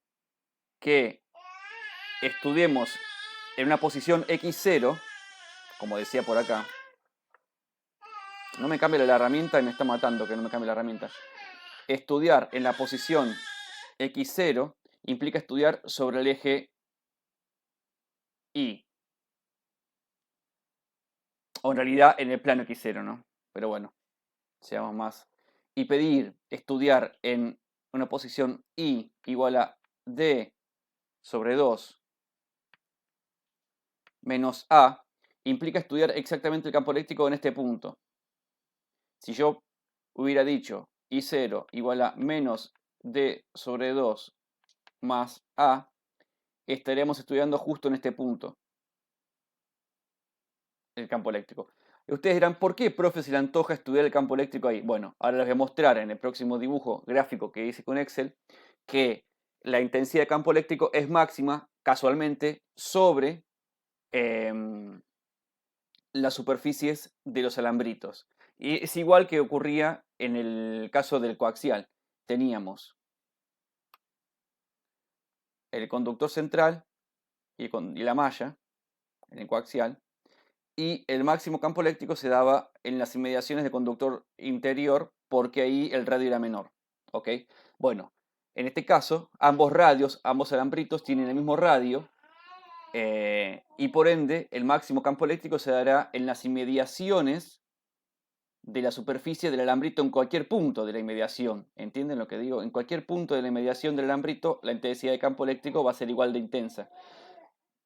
que estudiemos en una posición x0, como decía por acá, no me cambie la herramienta y me está matando que no me cambie la herramienta. Estudiar en la posición x0 implica estudiar sobre el eje Y. O en realidad en el plano x0, ¿no? Pero bueno, seamos más. Y pedir estudiar en una posición Y igual a D sobre 2 menos A implica estudiar exactamente el campo eléctrico en este punto. Si yo hubiera dicho I0 igual a menos D sobre 2 más A, estaríamos estudiando justo en este punto el campo eléctrico. Y ustedes dirán, ¿por qué, profe, se le antoja estudiar el campo eléctrico ahí? Bueno, ahora les voy a mostrar en el próximo dibujo gráfico que hice con Excel que la intensidad de campo eléctrico es máxima, casualmente, sobre las superficies de los alambritos. Y es igual que ocurría en el caso del coaxial. Teníamos el conductor central y la malla en el coaxial, y el máximo campo eléctrico se daba en las inmediaciones del conductor interior porque ahí el radio era menor. ¿Ok? Bueno, en este caso, ambos radios, ambos alambritos tienen el mismo radio, y por ende el máximo campo eléctrico se dará en las inmediaciones de la superficie del alambrito en cualquier punto de la inmediación. ¿Entienden lo que digo? En cualquier punto de la inmediación del alambrito, la intensidad de campo eléctrico va a ser igual de intensa.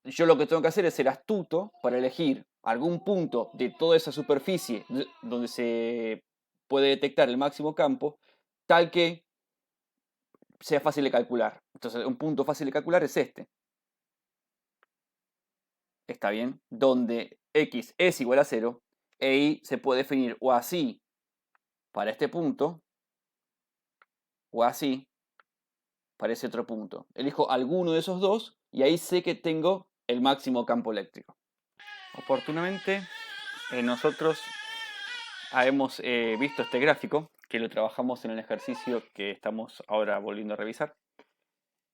Yo lo que tengo que hacer es ser astuto para elegir algún punto de toda esa superficie donde se puede detectar el máximo campo, tal que sea fácil de calcular. Entonces, un punto fácil de calcular es este. ¿Está bien? Donde x es igual a 0, e y se puede definir o así para este punto, o así para ese otro punto. Elijo alguno de esos dos y ahí sé que tengo el máximo campo eléctrico. Oportunamente, nosotros hemos visto este gráfico, que lo trabajamos en el ejercicio que estamos ahora volviendo a revisar.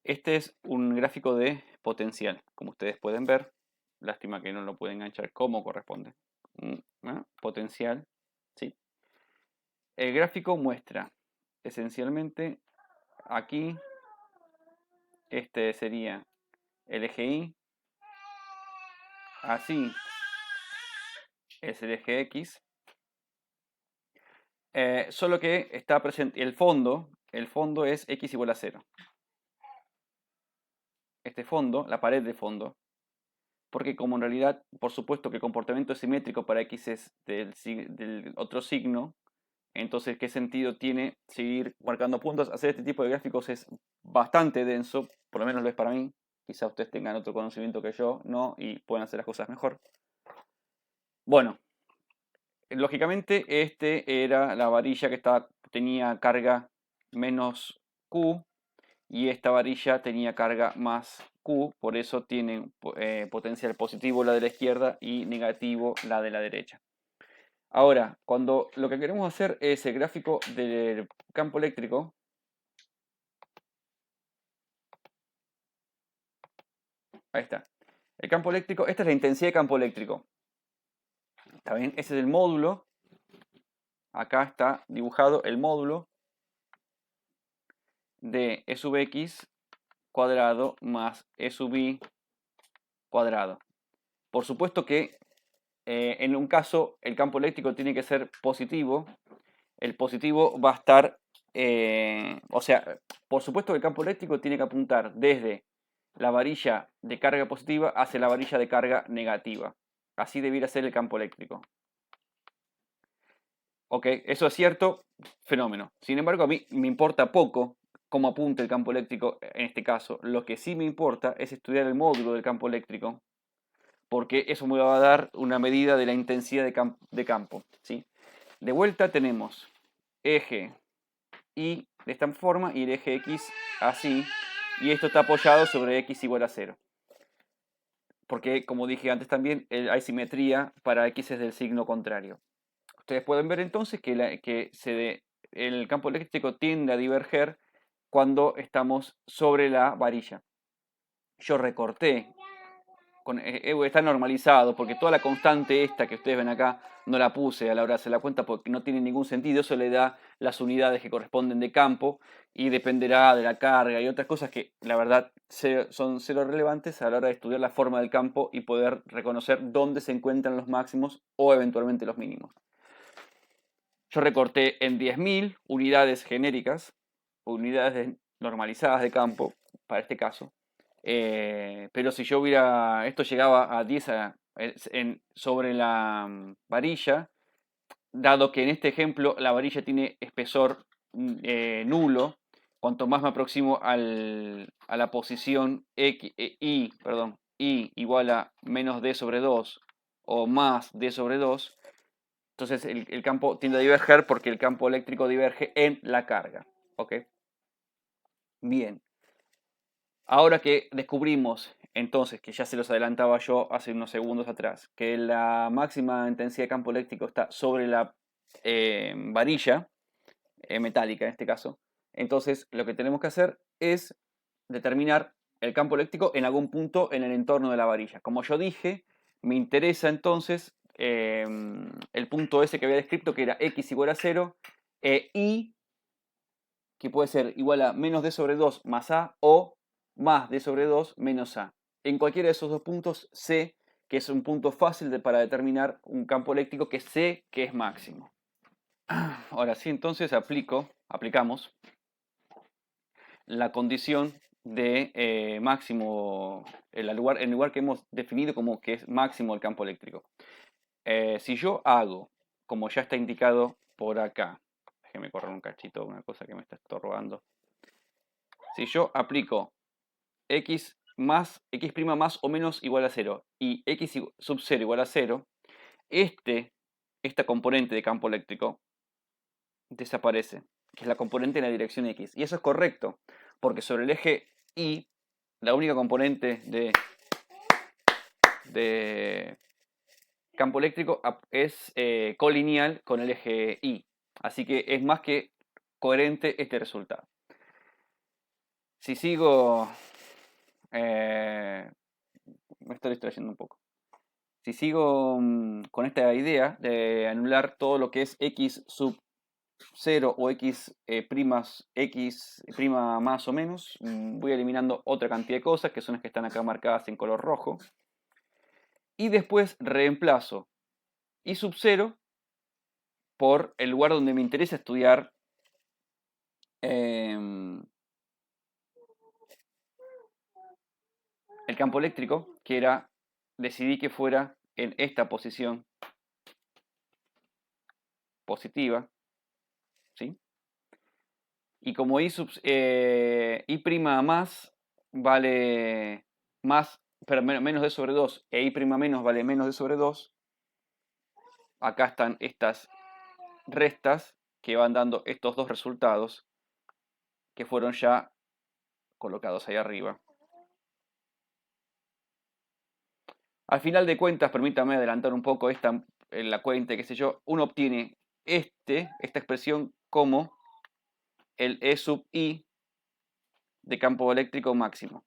Este es un gráfico de potencial, como ustedes pueden ver. Lástima que no lo pueden enganchar como corresponde. Potencial, sí. El gráfico muestra esencialmente aquí, este sería el eje Y, así es el eje X, solo que está presente el fondo es X igual a 0. Este fondo, la pared de fondo, porque como en realidad, por supuesto que el comportamiento es simétrico para X es del otro signo, entonces, ¿qué sentido tiene seguir marcando puntos? Hacer este tipo de gráficos es bastante denso, por lo menos lo es para mí. Quizá ustedes tengan otro conocimiento que yo, no, y pueden hacer las cosas mejor. Bueno, lógicamente, este era la varilla que tenía carga menos Q, y esta varilla tenía carga más Q, por eso tiene potencial positivo la de la izquierda y negativo la de la derecha. Ahora, cuando lo que queremos hacer es el gráfico del campo eléctrico, ahí está. El campo eléctrico, esta es la intensidad de campo eléctrico. ¿Está bien? Ese es el módulo. Acá está dibujado el módulo de E sub x cuadrado más E sub y cuadrado. Por supuesto que en un caso el campo eléctrico tiene que ser positivo. El positivo va a estar, o sea, por supuesto que el campo eléctrico tiene que apuntar desde la varilla de carga positiva hacia la varilla de carga negativa. Así debiera ser el campo eléctrico. Ok, eso es cierto, fenómeno. Sin embargo, a mí me importa poco cómo apunta el campo eléctrico en este caso. Lo que sí me importa es estudiar el módulo del campo eléctrico, porque eso me va a dar una medida de la intensidad de campo. ¿Sí? De vuelta tenemos eje Y de esta forma y el eje X así, y esto está apoyado sobre X igual a 0. Porque, como dije antes también, hay simetría para X es del signo contrario. Ustedes pueden ver entonces que el campo eléctrico tiende a diverger cuando estamos sobre la varilla. Yo recorté, está normalizado, porque toda la constante esta que ustedes ven acá no la puse a la hora de hacer la cuenta porque no tiene ningún sentido. Eso le da las unidades que corresponden de campo y dependerá de la carga y otras cosas que la verdad son cero relevantes a la hora de estudiar la forma del campo y poder reconocer dónde se encuentran los máximos o eventualmente los mínimos. Yo recorté en 10.000 unidades genéricas, unidades normalizadas de campo, para este caso. Pero si yo esto llegaba a 10 sobre la varilla, dado que en este ejemplo la varilla tiene espesor nulo, cuanto más me aproximo a la posición y igual a menos d sobre 2 o más d sobre 2, entonces el campo tiende a diverger porque el campo eléctrico diverge en la carga. ¿Ok? Bien. Ahora que descubrimos entonces, que ya se los adelantaba yo hace unos segundos atrás, que la máxima intensidad de campo eléctrico está sobre la varilla metálica en este caso, entonces lo que tenemos que hacer es determinar el campo eléctrico en algún punto en el entorno de la varilla. Como yo dije, me interesa entonces el punto ese que había descrito, que era x igual a 0, y que puede ser igual a menos d sobre 2 más a o más d sobre 2 menos a. En cualquiera de esos dos puntos sé que es un punto fácil para determinar un campo eléctrico que sé que es máximo. Ahora sí, entonces aplicamos la condición de máximo, el lugar que hemos definido como que es máximo el campo eléctrico. Si yo hago, como ya está indicado por acá, déjeme correr un cachito, una cosa que me está estorbando. Si yo aplico x más o menos igual a 0 y x sub 0 igual a 0, esta componente de campo eléctrico desaparece, que es la componente en la dirección x. Y eso es correcto, porque sobre el eje y, la única componente de campo eléctrico es colineal con el eje y. Así que es más que coherente este resultado. Si sigo, me estoy distrayendo un poco. Si sigo con esta idea de anular todo lo que es x sub 0 o x prima más o menos, voy eliminando otra cantidad de cosas que son las que están acá marcadas en color rojo. Y después reemplazo y sub 0 por el lugar donde me interesa estudiar el campo eléctrico, que era, decidí que fuera en esta posición positiva, ¿sí? Y como y prima más vale más, pero menos d sobre 2, e y prima menos vale menos d sobre 2, acá están estas restas que van dando estos dos resultados que fueron ya colocados ahí arriba. Al final de cuentas, permítame adelantar un poco en la cuenta, qué sé yo, uno obtiene esta expresión como el E sub I de campo eléctrico máximo,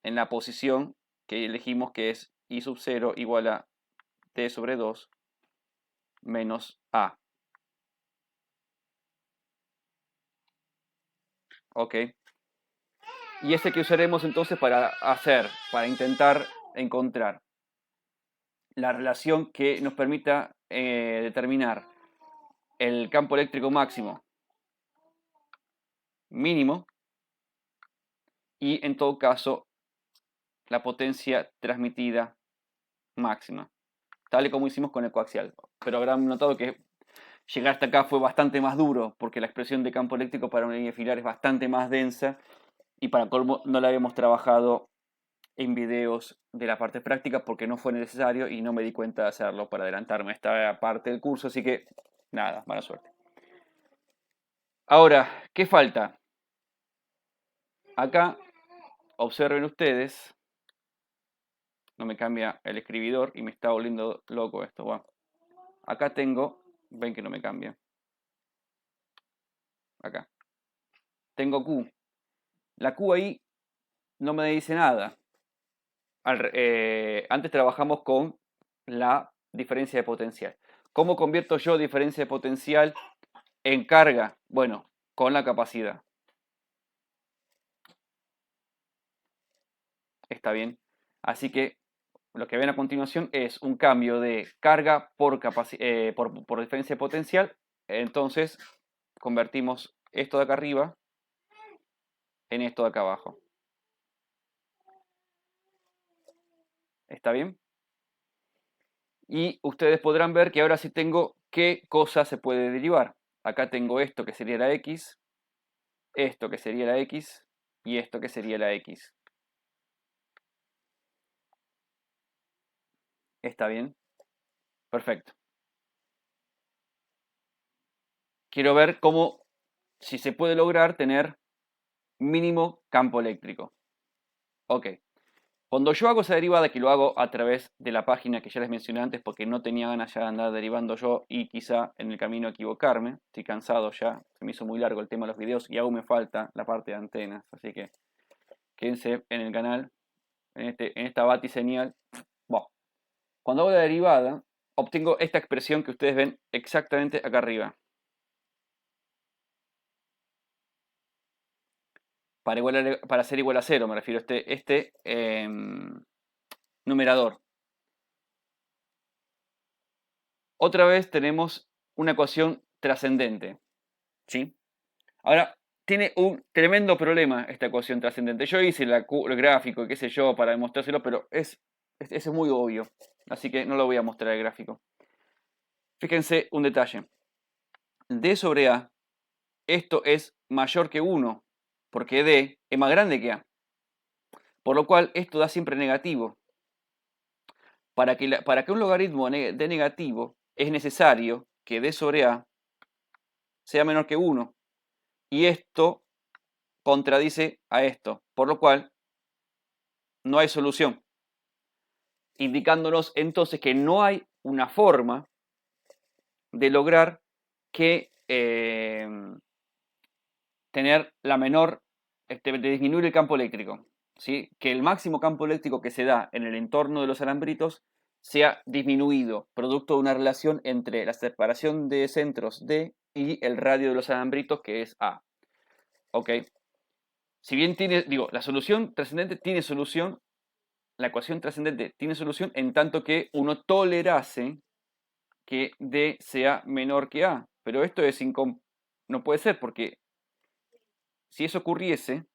en la posición que elegimos, que es I sub 0 igual a T sobre 2 menos A. ¿Ok? Y ese que usaremos entonces para intentar encontrar la relación que nos permita determinar el campo eléctrico máximo mínimo y en todo caso la potencia transmitida máxima, tal y como hicimos con el coaxial. Pero habrán notado que llegar hasta acá fue bastante más duro porque la expresión de campo eléctrico para una línea filar es bastante más densa y para colmo no la habíamos trabajado en videos de la parte práctica porque no fue necesario y no me di cuenta de hacerlo para adelantarme a esta parte del curso, así que nada, mala suerte. Ahora, ¿qué falta? Acá, observen ustedes, no me cambia el escribidor y me está volviendo loco esto. Bueno, acá tengo, ven que no me cambia. Acá. Tengo Q. La Q ahí no me dice nada. Antes trabajamos con la diferencia de potencial. ¿Cómo convierto yo diferencia de potencial en carga? Bueno, con la capacidad. ¿Está bien? Así que lo que ven a continuación es un cambio de carga por diferencia de potencial. Entonces, convertimos esto de acá arriba en esto de acá abajo. ¿Está bien? Y ustedes podrán ver que ahora sí tengo qué cosa se puede derivar. Acá tengo esto que sería la X, esto que sería la X y esto que sería la X. ¿Está bien? Perfecto. Quiero ver si se puede lograr tener mínimo campo eléctrico. Ok. Cuando yo hago esa derivada, que lo hago a través de la página que ya les mencioné antes, porque no tenía ganas ya de andar derivando yo y quizá en el camino equivocarme, estoy cansado ya, se me hizo muy largo el tema de los videos y aún me falta la parte de antenas, así que quédense en el canal, en esta batiseñal. Bueno, cuando hago la derivada, obtengo esta expresión que ustedes ven exactamente acá arriba. Para ser igual a 0, me refiero a este numerador. Otra vez tenemos una ecuación trascendente, ¿sí? Ahora, tiene un tremendo problema esta ecuación trascendente. Yo hice el gráfico, qué sé yo, para demostrárselo, pero es muy obvio. Así que no lo voy a mostrar el gráfico. Fíjense un detalle. D sobre A, esto es mayor que 1, porque D es más grande que A. Por lo cual, esto da siempre negativo. Para que un logaritmo dé negativo, es necesario que D sobre A sea menor que 1. Y esto contradice a esto, por lo cual no hay solución. Indicándonos entonces que no hay una forma de lograr que tener la menor, de disminuir el campo eléctrico. ¿Sí? Que el máximo campo eléctrico que se da en el entorno de los alambritos sea disminuido, producto de una relación entre la separación de centros D y el radio de los alambritos, que es A. ¿Ok? Si bien la solución trascendente tiene solución, la ecuación trascendente tiene solución en tanto que uno tolerase que D sea menor que A. Pero esto no puede ser, porque si eso ocurriese,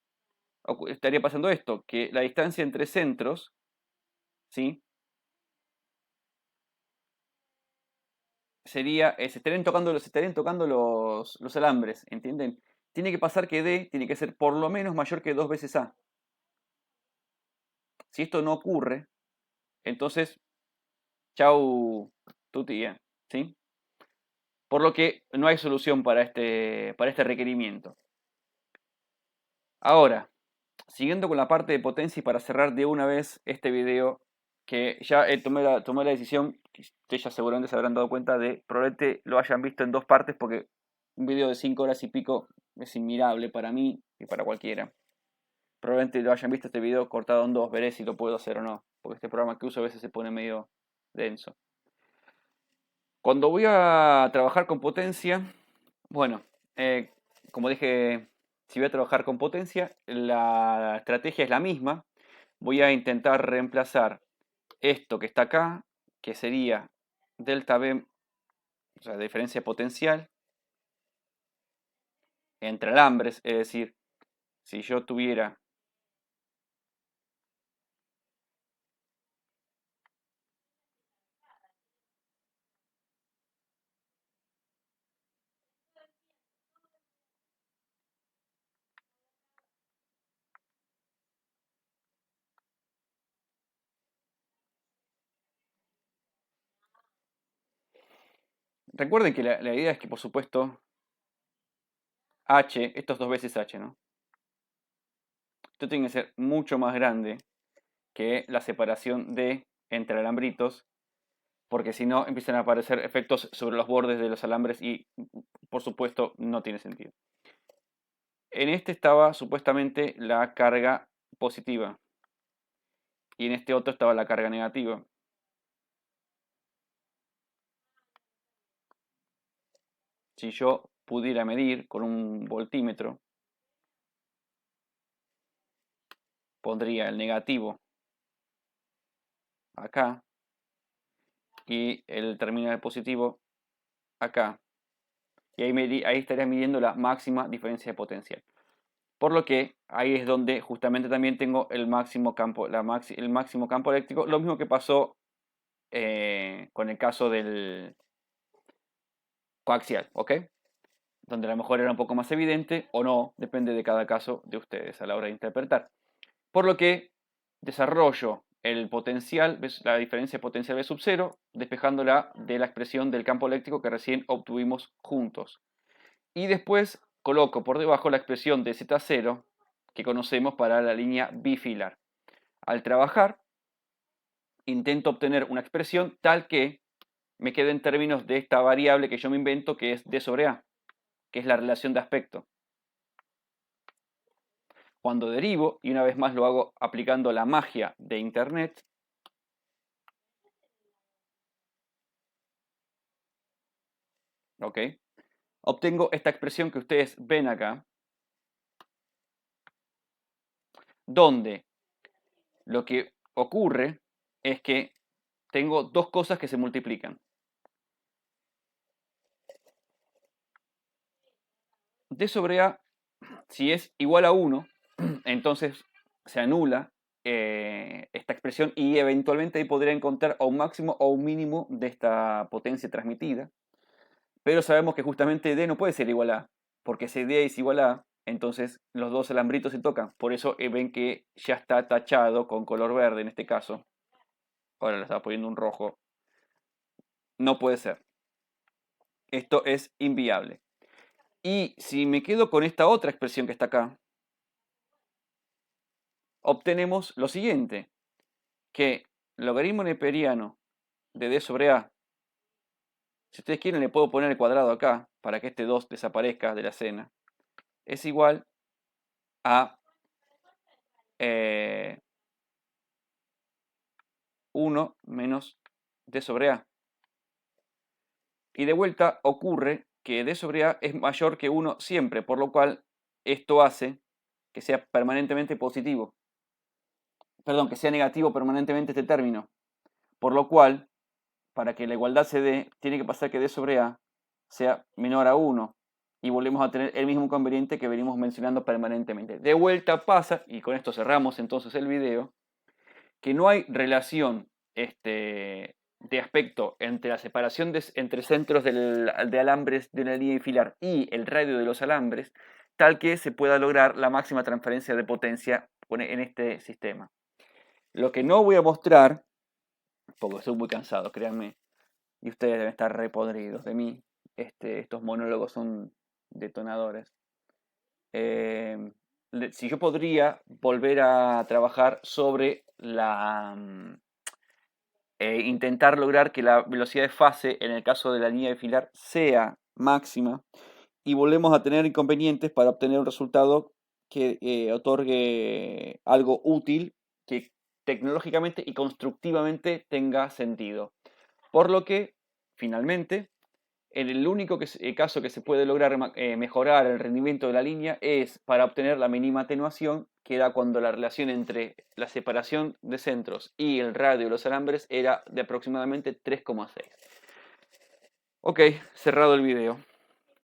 estaría pasando esto, que la distancia entre centros, ¿sí? Sería, se estarían tocando los alambres, ¿entienden? Tiene que pasar que D tiene que ser por lo menos mayor que 2 veces A. Si esto no ocurre, entonces, chau tutía, ¿sí? Por lo que no hay solución para este requerimiento. Ahora, siguiendo con la parte de potencia y para cerrar de una vez este video, que ya tomé la decisión, que ustedes ya seguramente se habrán dado cuenta de, probablemente lo hayan visto en 2 partes, porque un video de 5 horas y pico es inmirable para mí y para cualquiera. Probablemente lo hayan visto este video cortado en 2, veré si lo puedo hacer o no, porque este programa que uso a veces se pone medio denso. Cuando voy a trabajar con potencia, bueno, como dije, si voy a trabajar con potencia, la estrategia es la misma. Voy a intentar reemplazar esto que está acá, que sería delta B, o sea, diferencia potencial entre alambres, es decir, si yo tuviera recuerden que la idea es que, por supuesto, H, esto es 2 veces H, ¿no? Esto tiene que ser mucho más grande que la separación D entre alambritos, porque si no empiezan a aparecer efectos sobre los bordes de los alambres y, por supuesto, no tiene sentido. En este estaba supuestamente la carga positiva y en este otro estaba la carga negativa. Si yo pudiera medir con un voltímetro, pondría el negativo acá y el terminal positivo acá. Y ahí estaría midiendo la máxima diferencia de potencial. Por lo que ahí es donde justamente también tengo el máximo campo, el máximo campo eléctrico. Lo mismo que pasó con el caso del coaxial, ¿ok? Donde a lo mejor era un poco más evidente o no, depende de cada caso de ustedes a la hora de interpretar. Por lo que desarrollo el potencial, la diferencia potencial B sub 0, despejándola de la expresión del campo eléctrico que recién obtuvimos juntos. Y después coloco por debajo la expresión de Z0 que conocemos para la línea bifilar. al trabajar, intento obtener una expresión tal que me quede en términos de esta variable que yo me invento, que es D sobre A, que es la relación de aspecto. Cuando derivo, y una vez más lo hago aplicando la magia de Internet, ¿ok? Obtengo esta expresión que ustedes ven acá, donde lo que ocurre es que tengo dos cosas que se multiplican. D sobre A, si es igual a 1, entonces se anula esta expresión y eventualmente ahí podría encontrar o un máximo o un mínimo de esta potencia transmitida. Pero sabemos que justamente D no puede ser igual a, porque si D es igual a, entonces los dos alambritos se tocan. Por eso ven que ya está tachado con color verde en este caso. Ahora le estaba poniendo un rojo. No puede ser. Esto es inviable. Y si me quedo con esta otra expresión que está acá, obtenemos lo siguiente, que logaritmo neperiano de D sobre A, si ustedes quieren le puedo poner el cuadrado acá, para que este 2 desaparezca de la escena, es igual a 1 menos D sobre A. Y de vuelta ocurre que D sobre A es mayor que 1 siempre, por lo cual esto hace que sea permanentemente positivo. Perdón, que sea negativo permanentemente este término. Por lo cual, para que la igualdad se dé, tiene que pasar que D sobre A sea menor a 1. Y volvemos a tener el mismo inconveniente que venimos mencionando permanentemente. De vuelta pasa, y con esto cerramos entonces el video, que no hay relación de aspecto entre la separación entre centros de alambres de una línea filar y el radio de los alambres, tal que se pueda lograr la máxima transferencia de potencia en este sistema. Lo que no voy a mostrar, porque estoy muy cansado, créanme, y ustedes deben estar repodridos de mí, estos monólogos son detonadores. Si yo podría volver a trabajar sobre intentar lograr que la velocidad de fase en el caso de la línea de filar sea máxima y volvemos a tener inconvenientes para obtener un resultado que otorgue algo útil que tecnológicamente y constructivamente tenga sentido. Por lo que, finalmente, en el único caso que se puede lograr mejorar el rendimiento de la línea es para obtener la mínima atenuación, que era cuando la relación entre la separación de centros y el radio de los alambres era de aproximadamente 3,6. Ok, cerrado el video.